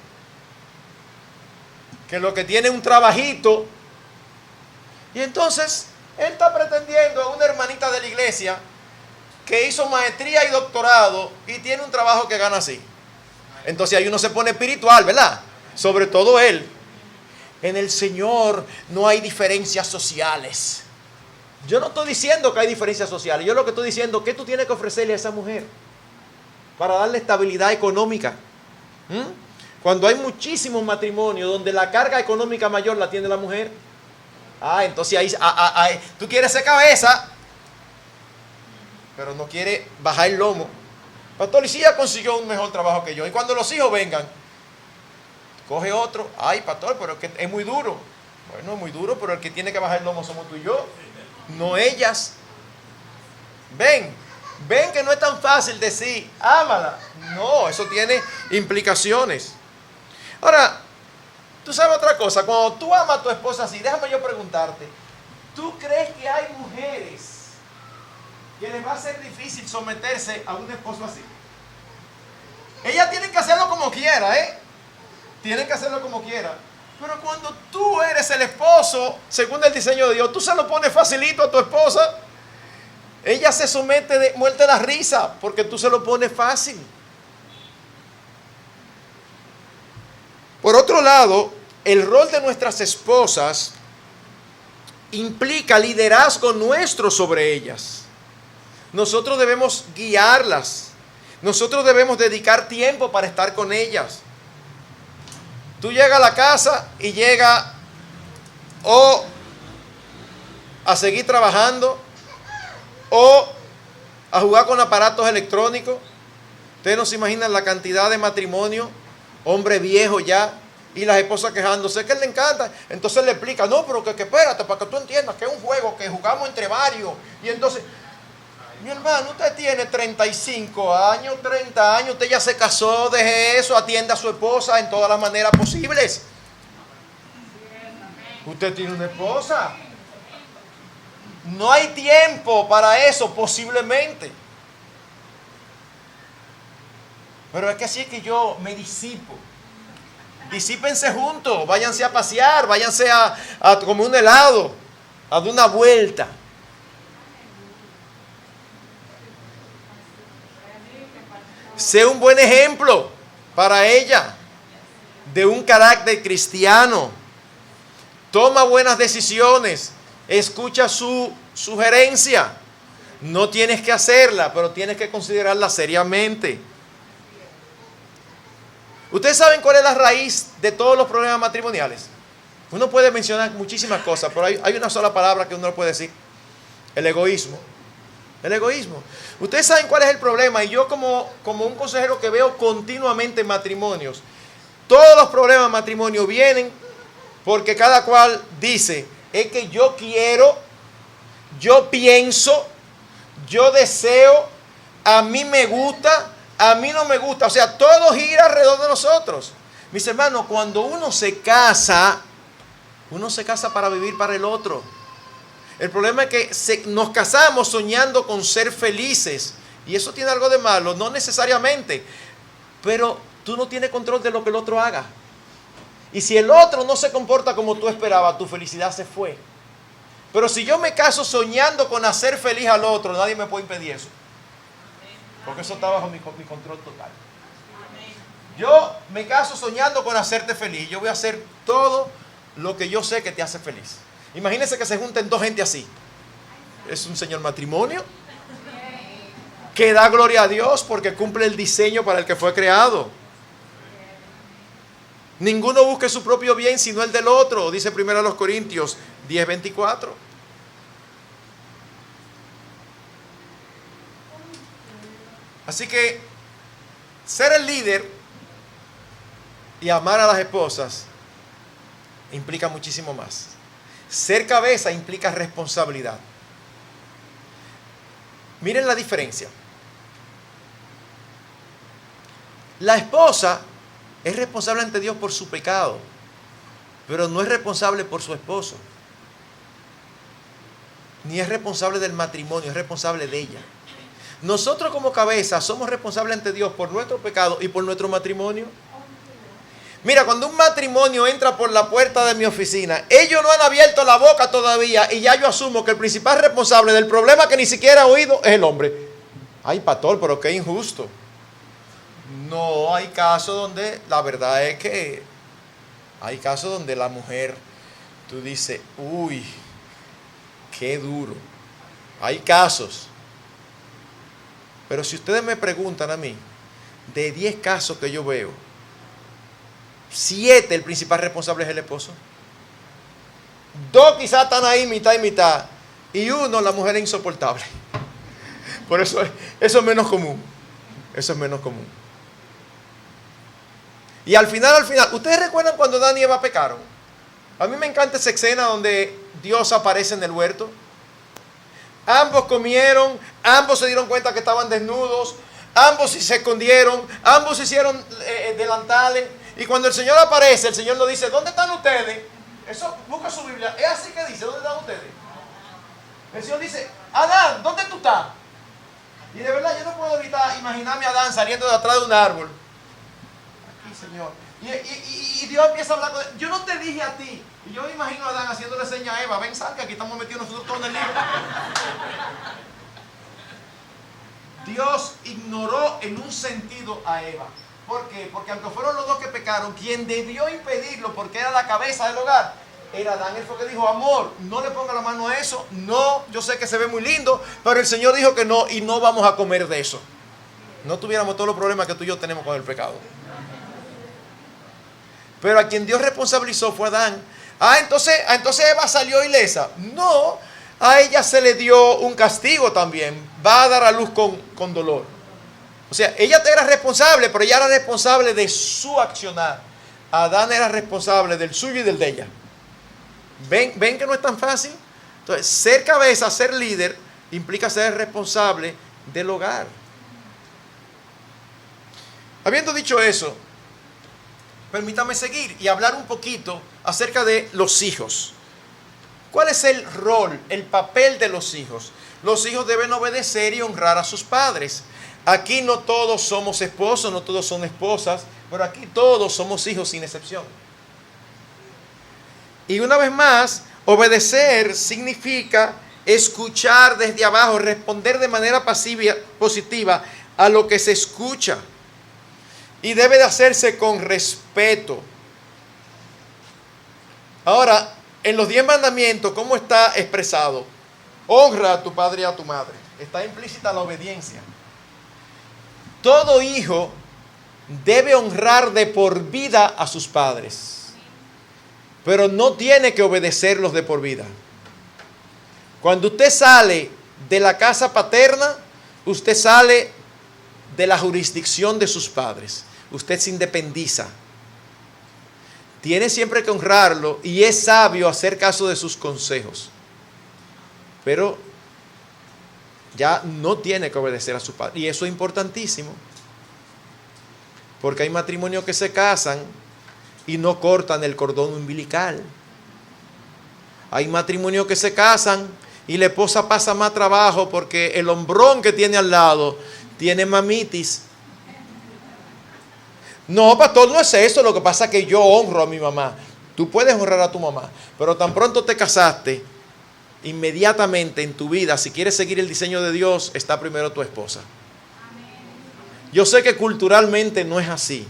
que lo que tiene es un trabajito, y entonces él está pretendiendo a una hermanita de la iglesia que hizo maestría y doctorado y tiene un trabajo que gana así. Entonces ahí uno se pone espiritual, ¿verdad? Sobre todo él. En el Señor no hay diferencias sociales. Yo no estoy diciendo que hay diferencias sociales. Yo lo que estoy diciendo es que tú tienes que ofrecerle a esa mujer para darle estabilidad económica. Cuando hay muchísimos matrimonios donde la carga económica mayor la tiene la mujer. Entonces ahí tú quieres ser cabeza, pero no quiere bajar el lomo. Pastor, y si ella consiguió un mejor trabajo que yo, y cuando los hijos vengan, coge otro. Ay, pastor, pero es que es muy duro. Bueno, es muy duro, pero el que tiene que bajar el lomo somos tú y yo, no ellas. Ven que no es tan fácil decir, ámala. No, eso tiene implicaciones. Ahora, tú sabes otra cosa, cuando tú amas a tu esposa así, déjame yo preguntarte, ¿tú crees que hay mujeres que les va a ser difícil someterse a un esposo así? Ellas tienen que hacerlo como quiera, tienen que hacerlo como quiera. Pero cuando tú eres el esposo, según el diseño de Dios, tú se lo pones facilito a tu esposa. Ella se somete de muerte a la risa porque tú se lo pones fácil. Por otro lado, el rol de nuestras esposas implica liderazgo nuestro sobre ellas. Nosotros debemos guiarlas. Nosotros debemos dedicar tiempo para estar con ellas. Tú llegas a la casa y llegas o a seguir trabajando o a jugar con aparatos electrónicos. Ustedes no se imaginan la cantidad de matrimonios, hombre viejo ya, y las esposas quejándose que él le encanta. Entonces le explica, no, pero que espérate, para que tú entiendas que es un juego que jugamos entre varios. Y entonces, mi hermano, usted tiene 35 años, 30 años, usted ya se casó, deje eso, atienda a su esposa en todas las maneras posibles. Usted tiene una esposa. No hay tiempo para eso, posiblemente. Pero es que así es que yo me disipo. Disípense juntos, váyanse a pasear, váyanse a comer un helado, a dar una vuelta. Sé un buen ejemplo para ella de un carácter cristiano. Toma buenas decisiones. Escucha su sugerencia. No tienes que hacerla, pero tienes que considerarla seriamente. ¿Ustedes saben cuál es la raíz de todos los problemas matrimoniales? Uno puede mencionar muchísimas cosas, pero hay una sola palabra que uno no puede decir. El egoísmo. El egoísmo. Ustedes saben cuál es el problema, y yo como un consejero que veo continuamente matrimonios, todos los problemas de matrimonio vienen porque cada cual dice, es que yo quiero, yo pienso, yo deseo, a mí me gusta, a mí no me gusta. O sea, todo gira alrededor de nosotros. Mis hermanos, cuando uno se casa para vivir para el otro. El problema es que nos casamos soñando con ser felices. Y eso tiene algo de malo, no necesariamente. Pero tú no tienes control de lo que el otro haga. Y si el otro no se comporta como tú esperabas, tu felicidad se fue. Pero si yo me caso soñando con hacer feliz al otro, nadie me puede impedir eso. Porque eso está bajo mi control total. Yo me caso soñando con hacerte feliz. Yo voy a hacer todo lo que yo sé que te hace feliz. Imagínense que se junten dos gente así. Es un señor matrimonio que da gloria a Dios porque cumple el diseño para el que fue creado. Ninguno busque su propio bien sino el del otro, dice 1 Corintios 10:24. Así que ser el líder y amar a las esposas implica muchísimo más. Ser cabeza implica responsabilidad. Miren la diferencia. La esposa es responsable ante Dios por su pecado, pero no es responsable por su esposo. Ni es responsable del matrimonio, es responsable de ella. Nosotros como cabeza somos responsables ante Dios por nuestro pecado y por nuestro matrimonio. Mira, cuando un matrimonio entra por la puerta de mi oficina, ellos no han abierto la boca todavía y ya yo asumo que el principal responsable del problema que ni siquiera ha oído es el hombre. Ay, pastor, pero qué injusto. No, hay casos donde la verdad es que hay casos donde la mujer, tú dices, uy, qué duro. Hay casos. Pero si ustedes me preguntan a mí, de 10 casos que yo veo, 7 el principal responsable es el esposo. 2 quizás están ahí mitad y mitad. Y 1, la mujer es insoportable. Por eso es menos común. Eso es menos común. Y al final, ¿ustedes recuerdan cuando Adán y Eva pecaron? A mí me encanta esa escena donde Dios aparece en el huerto. Ambos comieron, ambos se dieron cuenta que estaban desnudos, ambos se escondieron, ambos hicieron delantales. Y cuando el Señor aparece, el Señor nos dice, ¿dónde están ustedes? Eso, busca su Biblia. Es así que dice, ¿dónde están ustedes? El Señor dice, Adán, ¿dónde tú estás? Y de verdad yo no puedo evitar imaginarme a Adán saliendo de atrás de un árbol. Aquí, Señor. Y Dios empieza a hablar con él. Yo no te dije a ti. Y yo me imagino a Adán haciéndole seña a Eva. Ven, sal, que aquí estamos metidos nosotros todos en el libro. Dios ignoró en un sentido a Eva. ¿Por qué? Porque aunque fueron los dos que pecaron, quien debió impedirlo, porque era la cabeza del hogar, era Adán. Él fue que dijo, amor, no le ponga la mano a eso. No, yo sé que se ve muy lindo, pero el Señor dijo que no y no vamos a comer de eso. No tuviéramos todos los problemas que tú y yo tenemos con el pecado. Pero a quien Dios responsabilizó fue Adán. Entonces Eva salió ilesa. No, a ella se le dio un castigo también. Va a dar a luz con dolor. O sea, ella era responsable, pero ella era responsable de su accionar. Adán era responsable del suyo y del de ella. ¿Ven que no es tan fácil? Entonces, ser cabeza, ser líder, implica ser responsable del hogar. Habiendo dicho eso, permítame seguir y hablar un poquito acerca de los hijos. ¿Cuál es el rol, el papel de los hijos? Los hijos deben obedecer y honrar a sus padres. Aquí no todos somos esposos, no todos son esposas, pero aquí todos somos hijos sin excepción. Y una vez más, obedecer significa escuchar desde abajo, responder de manera positiva a lo que se escucha. Y debe de hacerse con respeto. Ahora, en los 10 mandamientos, ¿cómo está expresado? Honra a tu padre y a tu madre. Está implícita la obediencia. Todo hijo debe honrar de por vida a sus padres, pero no tiene que obedecerlos de por vida. Cuando usted sale de la casa paterna, usted sale de la jurisdicción de sus padres. Usted se independiza. Tiene siempre que honrarlo y es sabio hacer caso de sus consejos. Pero ya no tiene que obedecer a su padre. Y eso es importantísimo. Porque hay matrimonios que se casan y no cortan el cordón umbilical. Hay matrimonios que se casan y la esposa pasa más trabajo porque el hombrón que tiene al lado tiene mamitis. No, pastor, no es eso. Lo que pasa es que yo honro a mi mamá. Tú puedes honrar a tu mamá, pero tan pronto te casaste, inmediatamente en tu vida, si quieres seguir el diseño de Dios, está primero tu esposa. Yo sé que culturalmente no es así,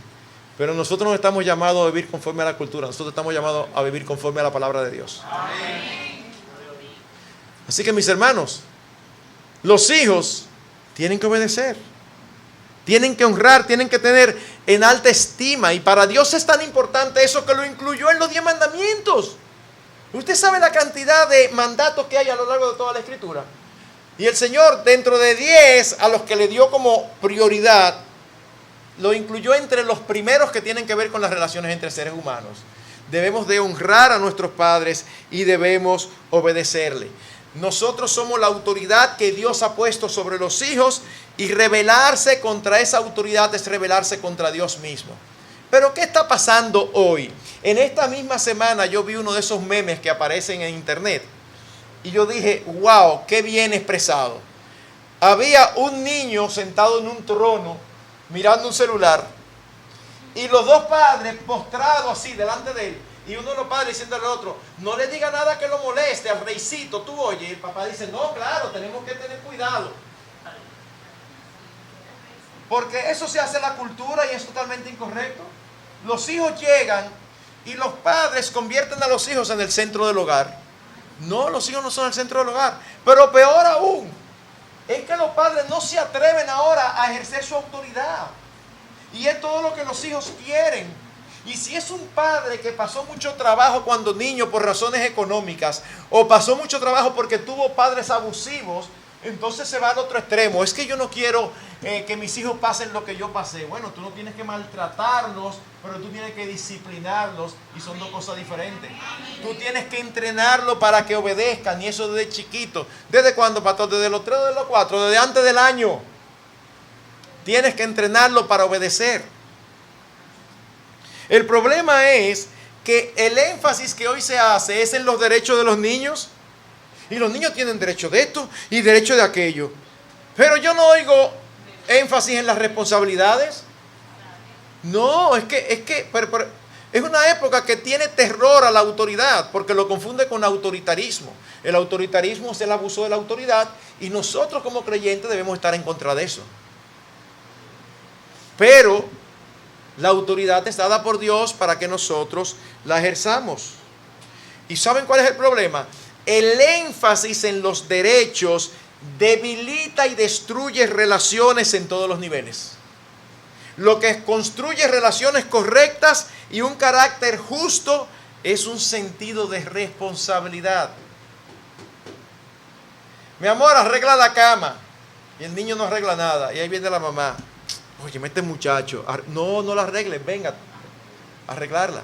pero nosotros no estamos llamados a vivir conforme a la cultura, nosotros estamos llamados a vivir conforme a la palabra de Dios. Así que mis hermanos, los hijos tienen que obedecer, tienen que honrar, tienen que tener en alta estima, y para Dios es tan importante eso que lo incluyó en los 10 mandamientos. Usted sabe la cantidad de mandatos que hay a lo largo de toda la Escritura. Y el Señor, dentro de 10 a los que le dio como prioridad, lo incluyó entre los primeros que tienen que ver con las relaciones entre seres humanos. Debemos de honrar a nuestros padres y debemos obedecerle. Nosotros somos la autoridad que Dios ha puesto sobre los hijos, y rebelarse contra esa autoridad es rebelarse contra Dios mismo. Pero ¿qué está pasando hoy? En esta misma semana yo vi uno de esos memes que aparecen en internet y yo dije, wow, qué bien expresado. Había un niño sentado en un trono mirando un celular y los dos padres postrados así delante de él, y uno de los padres diciendo al otro, no le diga nada que lo moleste al reycito, tú oye. Y el papá dice, no, claro, tenemos que tener cuidado. Porque eso se hace en la cultura y es totalmente incorrecto. Los hijos llegan y los padres convierten a los hijos en el centro del hogar. No, los hijos no son el centro del hogar. Pero peor aún, es que los padres no se atreven ahora a ejercer su autoridad. Y es todo lo que los hijos quieren. Y si es un padre que pasó mucho trabajo cuando niño por razones económicas, o pasó mucho trabajo porque tuvo padres abusivos, entonces se va al otro extremo. Es que yo no quiero que mis hijos pasen lo que yo pasé. Bueno, tú no tienes que maltratarlos, pero tú tienes que disciplinarlos, y son dos cosas diferentes. Tú tienes que entrenarlos para que obedezcan, y eso desde chiquito. ¿Desde cuándo, pastor? Desde los 3 o desde los 4, desde antes del año. Tienes que entrenarlos para obedecer. El problema es que el énfasis que hoy se hace es en los derechos de los niños. Y los niños tienen derecho de esto y derecho de aquello. Pero yo no oigo énfasis en las responsabilidades. No, pero es una época que tiene terror a la autoridad, porque lo confunde con autoritarismo. El autoritarismo es el abuso de la autoridad, y nosotros como creyentes debemos estar en contra de eso. Pero la autoridad es dada por Dios para que nosotros la ejerzamos. ¿Y saben cuál es el problema? El énfasis en los derechos debilita y destruye relaciones en todos los niveles. Lo que construye relaciones correctas y un carácter justo es un sentido de responsabilidad. Mi amor, arregla la cama. Y el niño no arregla nada. Y ahí viene la mamá. Oye, este muchacho. No la arregles, venga a arreglarla.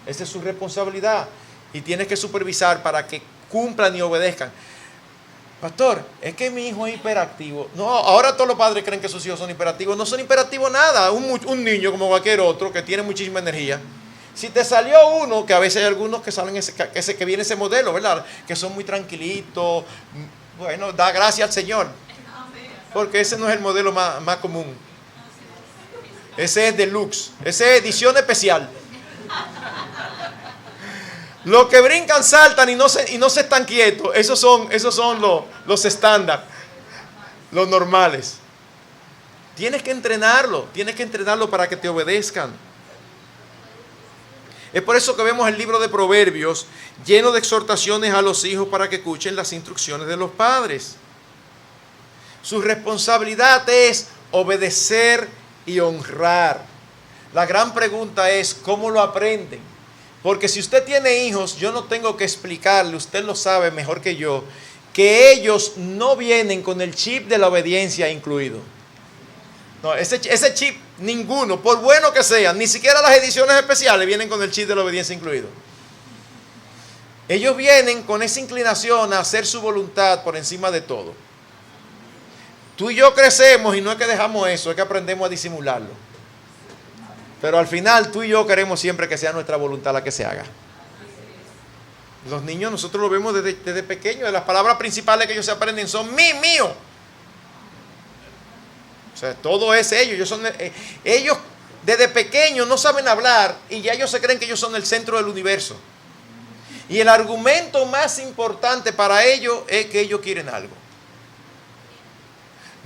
Esa es su responsabilidad. Y tienes que supervisar para que cumplan y obedezcan. Pastor, es que mi hijo es hiperactivo. No, ahora todos los padres creen que sus hijos son hiperactivos. No son hiperactivos nada. Un niño como cualquier otro que tiene muchísima energía. Si te salió uno, que a veces hay algunos que salen que viene ese modelo, ¿verdad? Que son muy tranquilitos. Bueno, da gracias al Señor. Porque ese no es el modelo más común. Ese es deluxe. Ese es edición especial. Los que brincan, saltan y no se están quietos, esos son los estándar, los normales. Tienes que entrenarlo para que te obedezcan. Es por eso que vemos el libro de Proverbios lleno de exhortaciones a los hijos para que escuchen las instrucciones de los padres. Su responsabilidad es obedecer y honrar. La gran pregunta es, ¿cómo lo aprenden? Porque si usted tiene hijos, yo no tengo que explicarle, usted lo sabe mejor que yo, que ellos no vienen con el chip de la obediencia incluido. No, ese chip, ninguno, por bueno que sean, ni siquiera las ediciones especiales vienen con el chip de la obediencia incluido. Ellos vienen con esa inclinación a hacer su voluntad por encima de todo. Tú y yo crecemos y no es que dejamos eso, es que aprendemos a disimularlo. Pero al final tú y yo queremos siempre que sea nuestra voluntad la que se haga. Los niños nosotros lo vemos desde pequeños. Las palabras principales que ellos se aprenden son mío. O sea, todo es ellos. Ellos desde pequeños no saben hablar y ya ellos se creen que ellos son el centro del universo. Y el argumento más importante para ellos es que ellos quieren algo.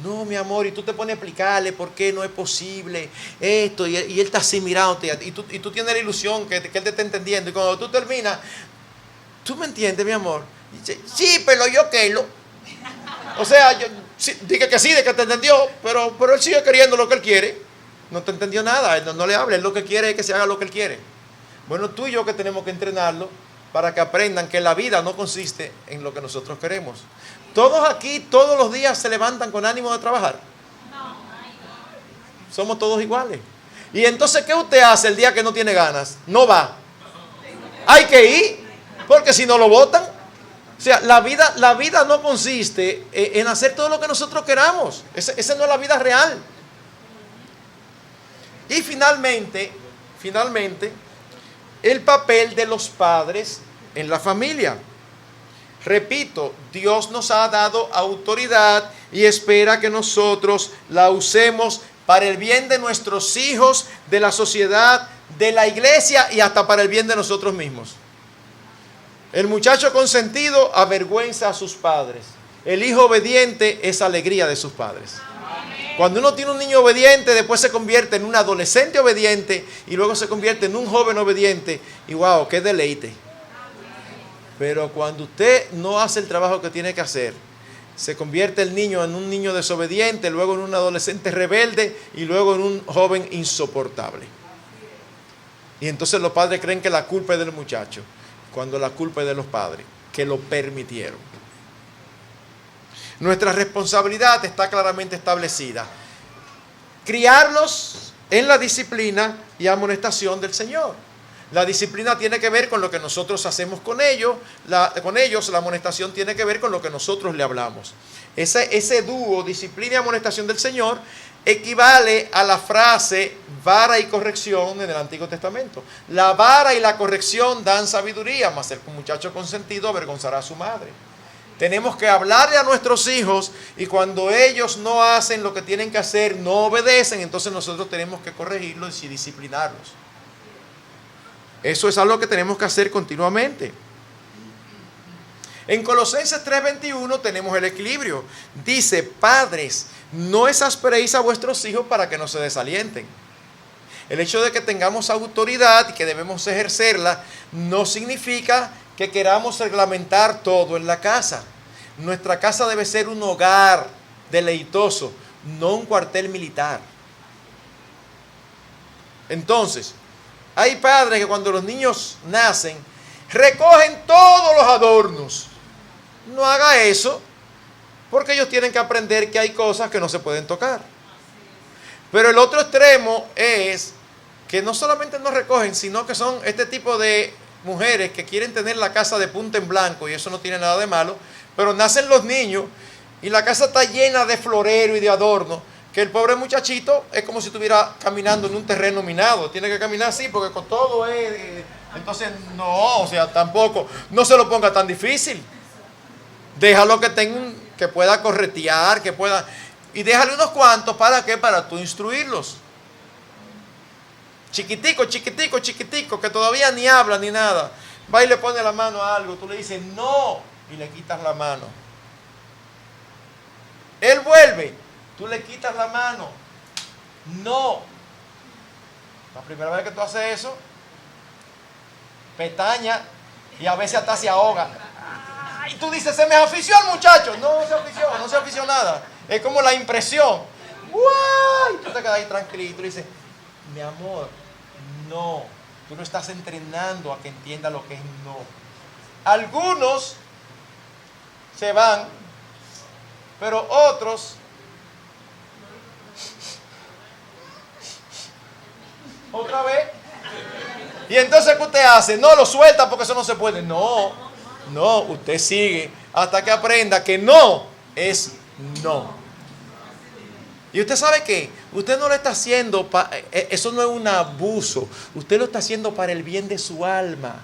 No, mi amor, y tú te pones a explicarle por qué no es posible esto, y él está así mirándote, y tú tienes la ilusión que él te está entendiendo, y cuando tú terminas, ¿tú me entiendes, mi amor? Y dice, sí, pero yo qué lo... O sea, yo dije que sí, de que te entendió, pero él sigue queriendo lo que él quiere. No te entendió nada, él no le habla, él lo que quiere es que se haga lo que él quiere. Bueno, tú y yo que tenemos que entrenarlo para que aprendan que la vida no consiste en lo que nosotros queremos. Todos aquí, todos los días se levantan con ánimo de trabajar. Somos todos iguales. Y entonces, ¿qué usted hace el día que no tiene ganas? No va. Hay que ir, porque si no lo votan. O sea, la vida no consiste en hacer todo lo que nosotros queramos. Esa no es la vida real. Y finalmente, el papel de los padres en la familia. Repito, Dios nos ha dado autoridad y espera que nosotros la usemos para el bien de nuestros hijos, de la sociedad, de la iglesia y hasta para el bien de nosotros mismos. El muchacho consentido avergüenza a sus padres. El hijo obediente es alegría de sus padres. Cuando uno tiene un niño obediente, después se convierte en un adolescente obediente y luego se convierte en un joven obediente. Y wow, qué deleite. Pero cuando usted no hace el trabajo que tiene que hacer, se convierte el niño en un niño desobediente, luego en un adolescente rebelde y luego en un joven insoportable. Y entonces los padres creen que la culpa es del muchacho, cuando la culpa es de los padres, que lo permitieron. Nuestra responsabilidad está claramente establecida. Criarlos en la disciplina y amonestación del Señor. La disciplina tiene que ver con lo que nosotros hacemos con ellos. La amonestación tiene que ver con lo que nosotros le hablamos. Ese dúo, disciplina y amonestación del Señor, equivale a la frase vara y corrección en el Antiguo Testamento. La vara y la corrección dan sabiduría, mas el muchacho consentido avergonzará a su madre. Tenemos que hablarle a nuestros hijos y cuando ellos no hacen lo que tienen que hacer, no obedecen, entonces nosotros tenemos que corregirlos y disciplinarlos. Eso es algo que tenemos que hacer continuamente. En Colosenses 3:21 tenemos el equilibrio. Dice, padres, no exasperéis a vuestros hijos para que no se desalienten. El hecho de que tengamos autoridad y que debemos ejercerla no significa que queramos reglamentar todo en la casa. Nuestra casa debe ser un hogar deleitoso, no un cuartel militar. Entonces, hay padres que cuando los niños nacen, recogen todos los adornos. No haga eso, porque ellos tienen que aprender que hay cosas que no se pueden tocar. Pero el otro extremo es que no solamente no recogen, sino que son este tipo de mujeres que quieren tener la casa de punta en blanco, y eso no tiene nada de malo, pero nacen los niños y la casa está llena de florero y de adorno, que el pobre muchachito es como si estuviera caminando en un terreno minado. Tiene que caminar así porque con todo es... Entonces, no, o sea, tampoco, no se lo ponga tan difícil. Déjalo que pueda corretear, que pueda... Y déjale unos cuantos, ¿para qué? Para tú instruirlos. Chiquitico, que todavía ni habla ni nada. Va y le pone la mano a algo, tú le dices no, y le quitas la mano. Él vuelve, tú le quitas la mano. No. La primera vez que tú haces eso, pestaña y a veces hasta se ahoga. Y tú dices, se me afició el muchacho. No se afició nada. Es como la impresión. ¡Uy! Tú te quedas ahí tranquilito y dices, mi amor, no. Tú no estás entrenando a que entienda lo que es no. Algunos se van, pero otros otra vez. Y entonces, ¿qué usted hace? No, lo suelta porque eso no se puede. No, usted sigue hasta que aprenda que no es no. Y usted sabe que usted no lo está haciendo, eso no es un abuso, usted lo está haciendo para el bien de su alma.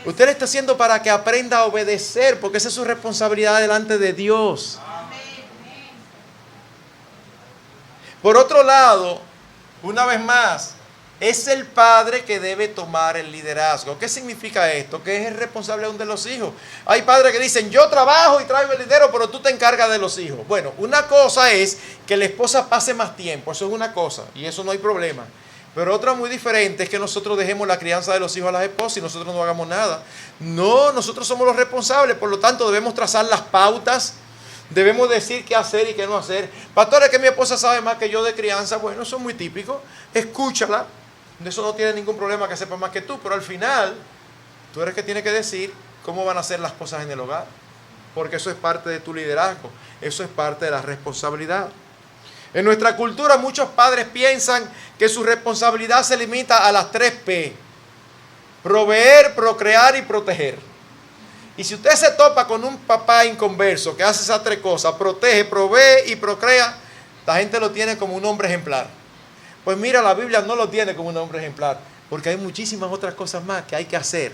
Usted lo está haciendo para que aprenda a obedecer, porque esa es su responsabilidad delante de Dios. Por otro lado, una vez más, es el padre que debe tomar el liderazgo. ¿Qué significa esto? Que es el responsable aún de los hijos. Hay padres que dicen, yo trabajo y traigo el dinero, pero tú te encargas de los hijos. Bueno, una cosa es que la esposa pase más tiempo, eso es una cosa, y eso no hay problema. Pero otra muy diferente es que nosotros dejemos la crianza de los hijos a las esposas y nosotros no hagamos nada. No, nosotros somos los responsables, por lo tanto debemos trazar las pautas, debemos decir qué hacer y qué no hacer. Pastor, es que mi esposa sabe más que yo de crianza. Bueno, eso es muy típico, escúchala. Eso no tiene ningún problema que sepa más que tú, pero al final tú eres que tiene que decir cómo van a ser las cosas en el hogar, porque eso es parte de tu liderazgo, eso es parte de la responsabilidad. En nuestra cultura muchos padres piensan que su responsabilidad se limita a las 3 P: proveer, procrear y proteger. Y si usted se topa con un papá inconverso que hace esas 3 cosas, protege, provee y procrea, la gente lo tiene como un hombre ejemplar. Pues mira, la Biblia no lo tiene como un hombre ejemplar, porque hay muchísimas otras cosas más que hay que hacer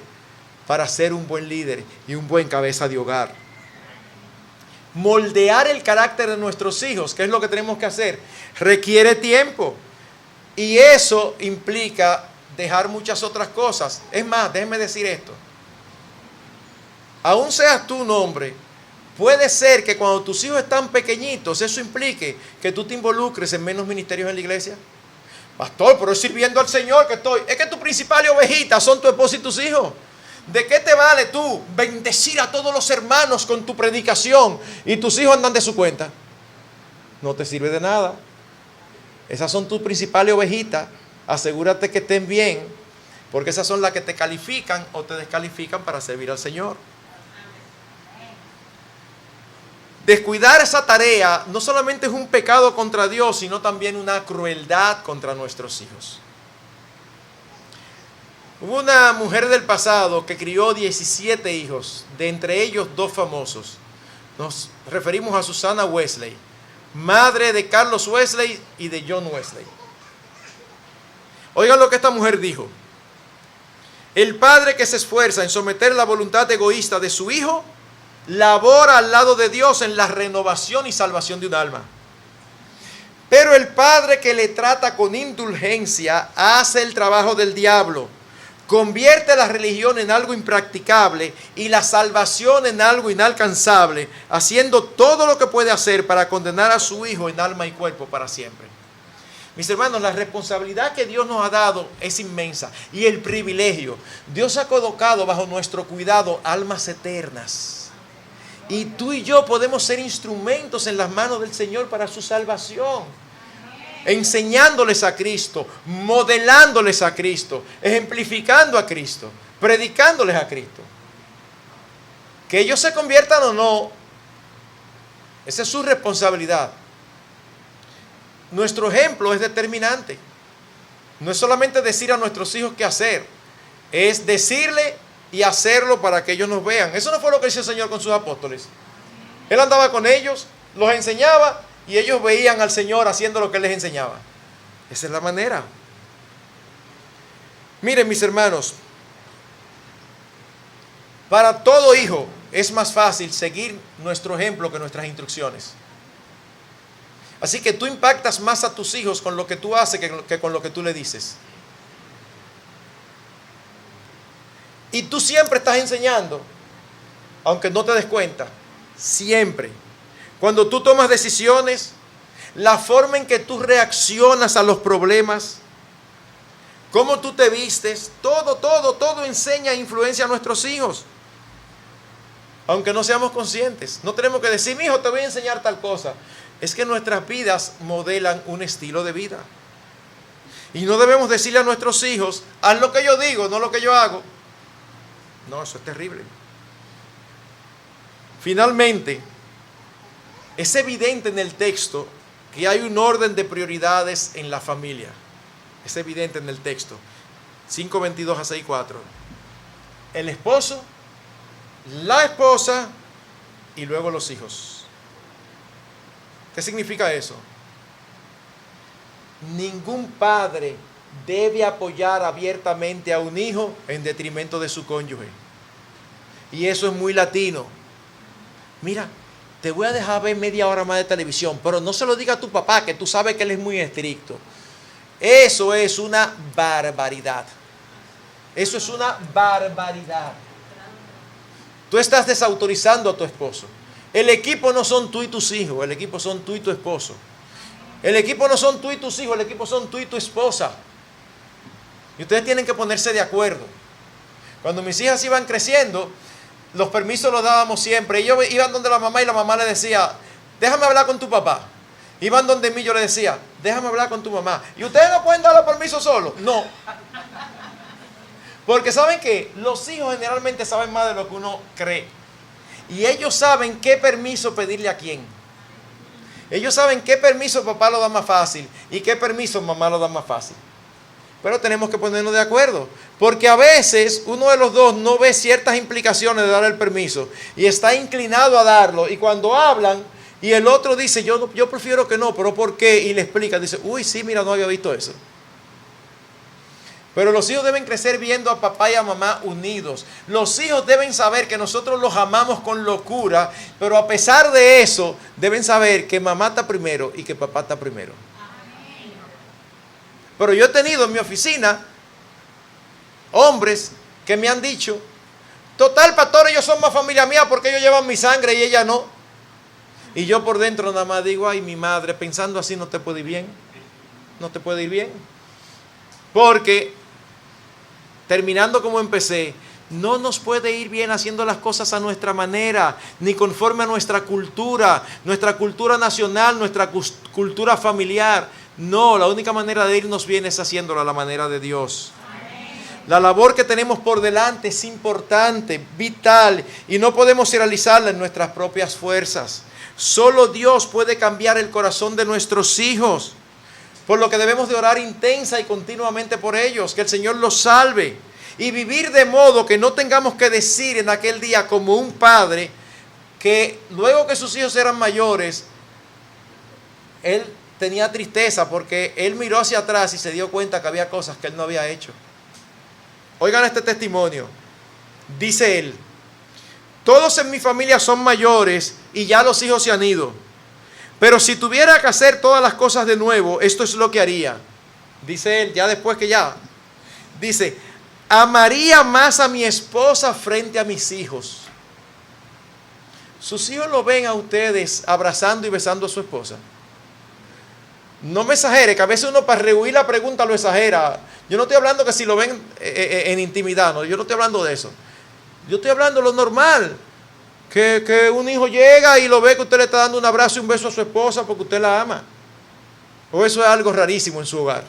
para ser un buen líder y un buen cabeza de hogar. Moldear el carácter de nuestros hijos, ¿qué es lo que tenemos que hacer? Requiere tiempo. Y eso implica dejar muchas otras cosas. Es más, déjenme decir esto. Aún seas tú un hombre, puede ser que cuando tus hijos están pequeñitos, eso implique que tú te involucres en menos ministerios en la iglesia. Pastor, pero es sirviendo al Señor que estoy. Es que tu principal ovejita son tu esposa y tus hijos. ¿De qué te vale tú bendecir a todos los hermanos con tu predicación y tus hijos andan de su cuenta? No te sirve de nada. Esas son tus principales ovejitas. Asegúrate que estén bien, porque esas son las que te califican o te descalifican para servir al Señor. Descuidar esa tarea no solamente es un pecado contra Dios, sino también una crueldad contra nuestros hijos. Hubo una mujer del pasado que crió 17 hijos, de entre ellos 2 famosos. Nos referimos a Susana Wesley, madre de Carlos Wesley y de John Wesley. Oigan lo que esta mujer dijo. El padre que se esfuerza en someter la voluntad egoísta de su hijo labora al lado de Dios en la renovación y salvación de un alma. Pero el padre que le trata con indulgencia hace el trabajo del diablo, convierte la religión en algo impracticable y la salvación en algo inalcanzable, haciendo todo lo que puede hacer para condenar a su hijo en alma y cuerpo para siempre. Mis hermanos, la responsabilidad que Dios nos ha dado es inmensa y el privilegio. Dios ha colocado bajo nuestro cuidado almas eternas. Y tú y yo podemos ser instrumentos en las manos del Señor para su salvación. Enseñándoles a Cristo, modelándoles a Cristo, ejemplificando a Cristo, predicándoles a Cristo. Que ellos se conviertan o no, esa es su responsabilidad. Nuestro ejemplo es determinante. No es solamente decir a nuestros hijos qué hacer, es decirle y hacerlo para que ellos nos vean. Eso no fue lo que hizo el Señor con sus apóstoles. Él andaba con ellos, los enseñaba y ellos veían al Señor haciendo lo que Él les enseñaba. Esa es la manera. Miren, mis hermanos, para todo hijo es más fácil seguir nuestro ejemplo que nuestras instrucciones. Así que tú impactas más a tus hijos con lo que tú haces que con lo que tú le dices. Y tú siempre estás enseñando, aunque no te des cuenta, siempre. Cuando tú tomas decisiones, la forma en que tú reaccionas a los problemas, cómo tú te vistes, todo enseña e influencia a nuestros hijos. Aunque no seamos conscientes, no tenemos que decir, mi hijo, te voy a enseñar tal cosa. Es que nuestras vidas modelan un estilo de vida. Y no debemos decirle a nuestros hijos, haz lo que yo digo, no lo que yo hago. No, eso es terrible. Finalmente, es evidente en el texto que hay un orden de prioridades en la familia. Es evidente en el texto. 5:22 a 6:4. El esposo, la esposa y luego los hijos. ¿Qué significa eso? ningún padre debe apoyar abiertamente a un hijo en detrimento de su cónyuge. Y eso es muy latino. Mira, te voy a dejar ver media hora más de televisión, pero no se lo diga a tu papá, que tú sabes que él es muy estricto. Eso es una barbaridad. Eso es una barbaridad. Tú estás desautorizando a tu esposo. El equipo no son tú y tus hijos, el equipo son tú y tu esposo. El equipo no son tú y tus hijos, el equipo son tú y tu esposa. Y ustedes tienen que ponerse de acuerdo. Cuando mis hijas iban creciendo, los permisos los dábamos siempre. Ellos iban donde la mamá y la mamá le decía, déjame hablar con tu papá. Iban donde mí, yo le decía, déjame hablar con tu mamá. ¿Y ustedes no pueden dar los permisos solos? No. Porque ¿saben qué? Los hijos generalmente saben más de lo que uno cree. Y ellos saben qué permiso pedirle a quién. Ellos saben qué permiso papá lo da más fácil y qué permiso mamá lo da más fácil. Pero tenemos que ponernos de acuerdo. Porque a veces uno de los dos no ve ciertas implicaciones de dar el permiso y está inclinado a darlo. Y cuando hablan y el otro dice, yo prefiero que no, pero ¿por qué? Y le explica, dice, uy, sí, mira, no había visto eso. Pero los hijos deben crecer viendo a papá y a mamá unidos. Los hijos deben saber que nosotros los amamos con locura, pero a pesar de eso, deben saber que mamá está primero y que papá está primero. Pero yo he tenido en mi oficina hombres que me han dicho, total, pastor, ellos son más familia mía porque ellos llevan mi sangre y ella no. Y yo por dentro nada más digo, ay, mi madre, pensando así no te puede ir bien. No te puede ir bien. Porque, terminando como empecé, no nos puede ir bien haciendo las cosas a nuestra manera, ni conforme a nuestra cultura nacional, nuestra cultura familiar. No, la única manera de irnos bien es haciéndolo a la manera de Dios. La labor que tenemos por delante es importante, vital, y no podemos realizarla en nuestras propias fuerzas. Solo Dios puede cambiar el corazón de nuestros hijos, por lo que debemos de orar intensa y continuamente por ellos, que el Señor los salve, y vivir de modo que no tengamos que decir en aquel día como un padre, que luego que sus hijos eran mayores, él tenía tristeza porque él miró hacia atrás y se dio cuenta que había cosas que él no había hecho. Oigan este testimonio. Dice él, todos en mi familia son mayores y ya los hijos se han ido. Pero si tuviera que hacer todas las cosas de nuevo, esto es lo que haría. Dice él, ya después que ya. Dice, amaría más a mi esposa frente a mis hijos. ¿Sus hijos lo ven a ustedes abrazando y besando a su esposa? No me exagere, que a veces uno para rehuir la pregunta lo exagera. Yo no estoy hablando que si lo ven en intimidad, no, yo no estoy hablando de eso. Yo estoy hablando de lo normal. Que un hijo llega y lo ve que usted le está dando un abrazo y un beso a su esposa porque usted la ama. O eso es algo rarísimo en su hogar.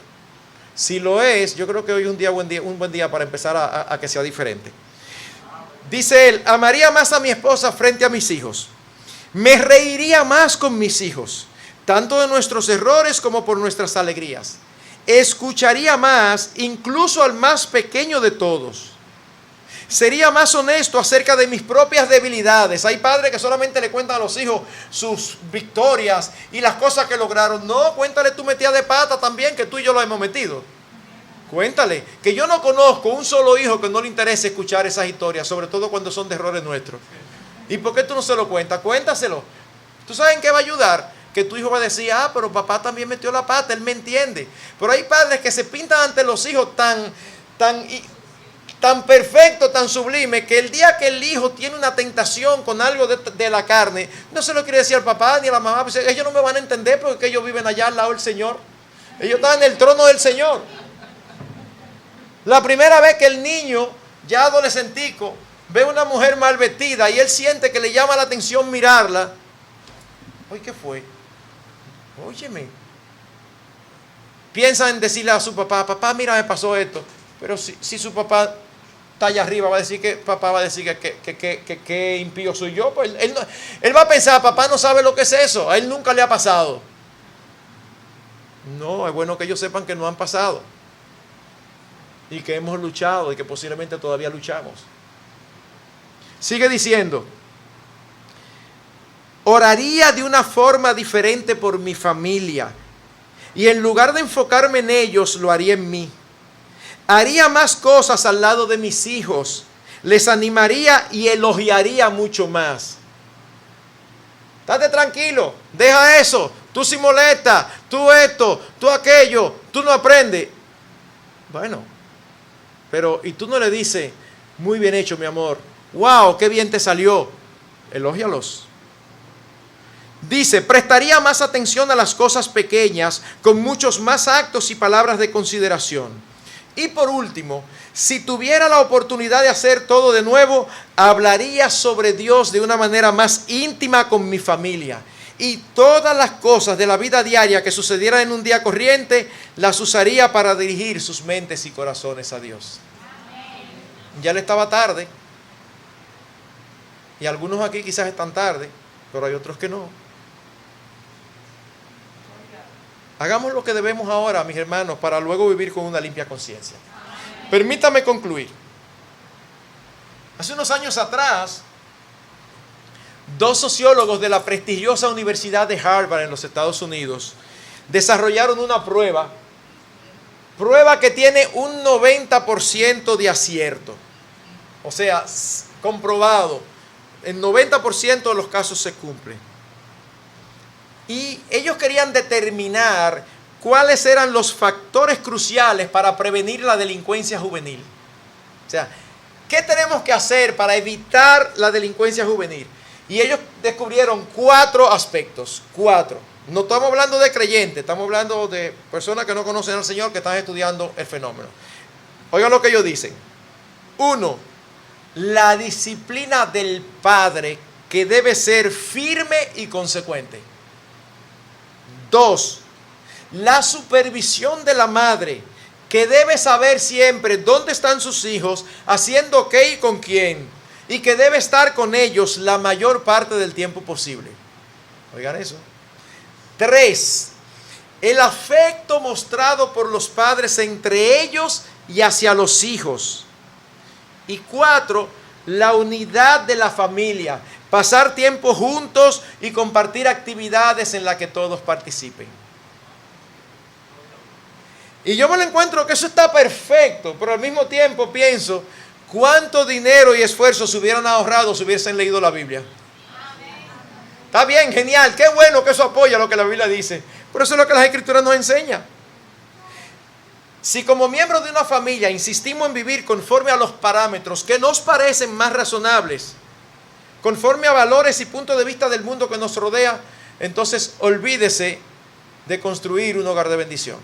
Si lo es, yo creo que hoy es un buen día para empezar a que sea diferente. Dice él, amaría más a mi esposa frente a mis hijos. Me reiría más con mis hijos, tanto de nuestros errores como por nuestras alegrías. Escucharía más, incluso al más pequeño de todos. Sería más honesto acerca de mis propias debilidades. Hay padres que solamente le cuentan a los hijos sus victorias y las cosas que lograron. No, cuéntale tu metida de pata también, que tú y yo lo hemos metido. Cuéntale, que yo no conozco un solo hijo que no le interese escuchar esas historias, sobre todo cuando son de errores nuestros. ¿Y por qué tú no se lo cuentas? Cuéntaselo. ¿Tú sabes en qué va a ayudar? Que tu hijo va a decir, ah, pero papá también metió la pata, él me entiende. Pero hay padres que se pintan ante los hijos tan perfecto, tan sublime, que el día que el hijo tiene una tentación con algo de la carne, no se lo quiere decir al papá ni a la mamá, pues ellos no me van a entender porque ellos viven allá al lado del Señor. Ellos están en el trono del Señor. La primera vez que el niño, ya adolescentico, ve a una mujer mal vestida y él siente que le llama la atención mirarla, oye, ¿qué fue? Óyeme. Piensa en decirle a su papá, papá, mira, me pasó esto. Pero si su papá está allá arriba, papá va a decir que impío soy yo. Pues él va a pensar, papá no sabe lo que es eso, a él nunca le ha pasado. No, es bueno que ellos sepan que no han pasado. Y que hemos luchado y que posiblemente todavía luchamos. Sigue diciendo, oraría de una forma diferente por mi familia. y en lugar de enfocarme en ellos, lo haría en mí. Haría más cosas al lado de mis hijos, les animaría y elogiaría mucho más. Estate tranquilo, deja eso, tú sí molestas, tú esto, tú aquello, tú no aprendes. Bueno, pero y tú no le dices, muy bien hecho mi amor, wow, qué bien te salió, elógialos. Dice, prestaría más atención a las cosas pequeñas, con muchos más actos y palabras de consideración. Y por último, si tuviera la oportunidad de hacer todo de nuevo, hablaría sobre Dios de una manera más íntima con mi familia. Y todas las cosas de la vida diaria que sucedieran en un día corriente, las usaría para dirigir sus mentes y corazones a Dios. Ya le estaba tarde. Y algunos aquí quizás están tarde, pero hay otros que no. Hagamos lo que debemos ahora, mis hermanos, para luego vivir con una limpia conciencia. Permítame concluir. Hace unos años atrás, dos sociólogos de la prestigiosa Universidad de Harvard en los Estados Unidos desarrollaron una prueba que tiene un 90% de acierto. O sea, comprobado, en 90% de los casos se cumple. Y ellos querían determinar cuáles eran los factores cruciales para prevenir la delincuencia juvenil. O sea, ¿qué tenemos que hacer para evitar la delincuencia juvenil? Y ellos descubrieron 4 aspectos. 4. No estamos hablando de creyentes, estamos hablando de personas que no conocen al Señor, que están estudiando el fenómeno. Oigan lo que ellos dicen. 1. La disciplina del padre, que debe ser firme y consecuente. 2. La supervisión de la madre, que debe saber siempre dónde están sus hijos, haciendo qué y con quién, y que debe estar con ellos la mayor parte del tiempo posible. Oigan eso. 3. El afecto mostrado por los padres entre ellos y hacia los hijos. Y 4. La unidad de la familia. Pasar tiempo juntos y compartir actividades en las que todos participen. Y yo me lo encuentro que eso está perfecto, pero al mismo tiempo pienso, ¿cuánto dinero y esfuerzo se hubieran ahorrado si hubiesen leído la Biblia? Está bien, genial, qué bueno que eso apoya lo que la Biblia dice, pero eso es lo que las Escrituras nos enseñan. Si como miembros de una familia insistimos en vivir conforme a los parámetros que nos parecen más razonables, conforme a valores y puntos de vista del mundo que nos rodea, entonces olvídese de construir un hogar de bendición.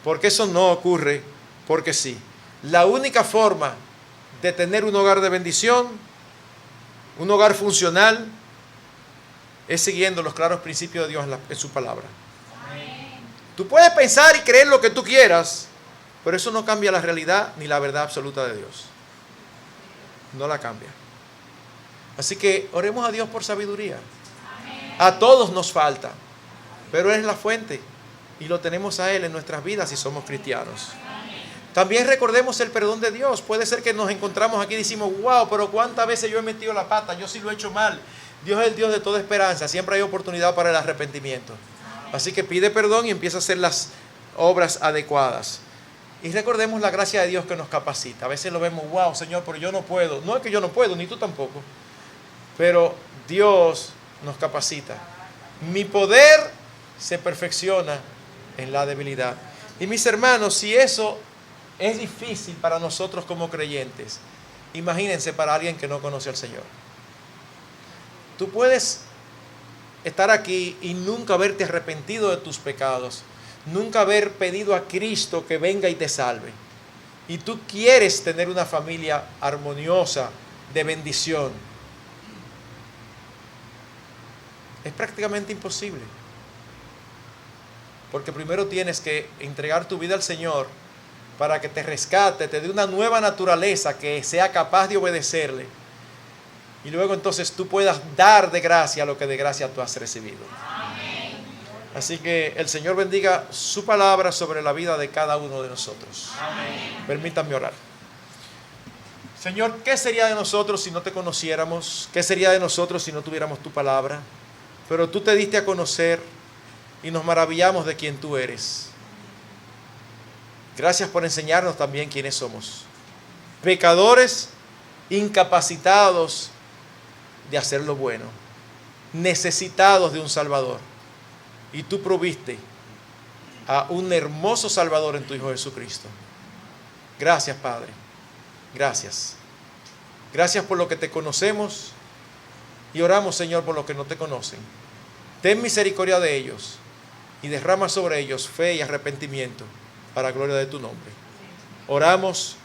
Porque eso no ocurre porque sí. La única forma de tener un hogar de bendición, un hogar funcional, es siguiendo los claros principios de Dios en su palabra. Amén. Tú puedes pensar y creer lo que tú quieras, pero eso no cambia la realidad ni la verdad absoluta de Dios. No la cambia. Así que oremos a Dios por sabiduría. Amén. A todos nos falta, pero Él es la fuente y lo tenemos a Él en nuestras vidas si somos cristianos. Amén. También recordemos el perdón de Dios. Puede ser que nos encontramos aquí y decimos, wow, pero cuántas veces yo he metido la pata, yo sí lo he hecho mal. Dios es el Dios de toda esperanza, siempre hay oportunidad para el arrepentimiento. Así que pide perdón y empieza a hacer las obras adecuadas. Y recordemos la gracia de Dios que nos capacita. A veces lo vemos, wow, Señor, pero yo no puedo. No es que yo no puedo, ni tú tampoco. Pero Dios nos capacita. Mi poder se perfecciona en la debilidad. Y mis hermanos, si eso es difícil para nosotros como creyentes, imagínense para alguien que no conoce al Señor. Tú puedes estar aquí y nunca haberte arrepentido de tus pecados, nunca haber pedido a Cristo que venga y te salve. Y tú quieres tener una familia armoniosa, de bendición. Es prácticamente imposible. Porque primero tienes que entregar tu vida al Señor para que te rescate, te dé una nueva naturaleza que sea capaz de obedecerle. Y luego entonces tú puedas dar de gracia lo que de gracia tú has recibido. Amén. Así que el Señor bendiga su palabra sobre la vida de cada uno de nosotros. Amén. Permítanme orar. Señor, ¿qué sería de nosotros si no te conociéramos? ¿Qué sería de nosotros si no tuviéramos tu palabra? Pero tú te diste a conocer y nos maravillamos de quien tú eres. Gracias por enseñarnos también quiénes somos. Pecadores incapacitados de hacer lo bueno, necesitados de un Salvador. Y tú proviste a un hermoso Salvador en tu Hijo Jesucristo. Gracias, Padre. Gracias. Gracias por lo que te conocemos y oramos, Señor, por los que no te conocen. Ten misericordia de ellos y derrama sobre ellos fe y arrepentimiento para la gloria de tu nombre. Oramos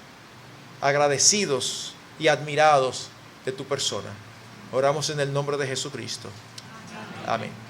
agradecidos y admirados de tu persona. Oramos en el nombre de Jesucristo. Amén.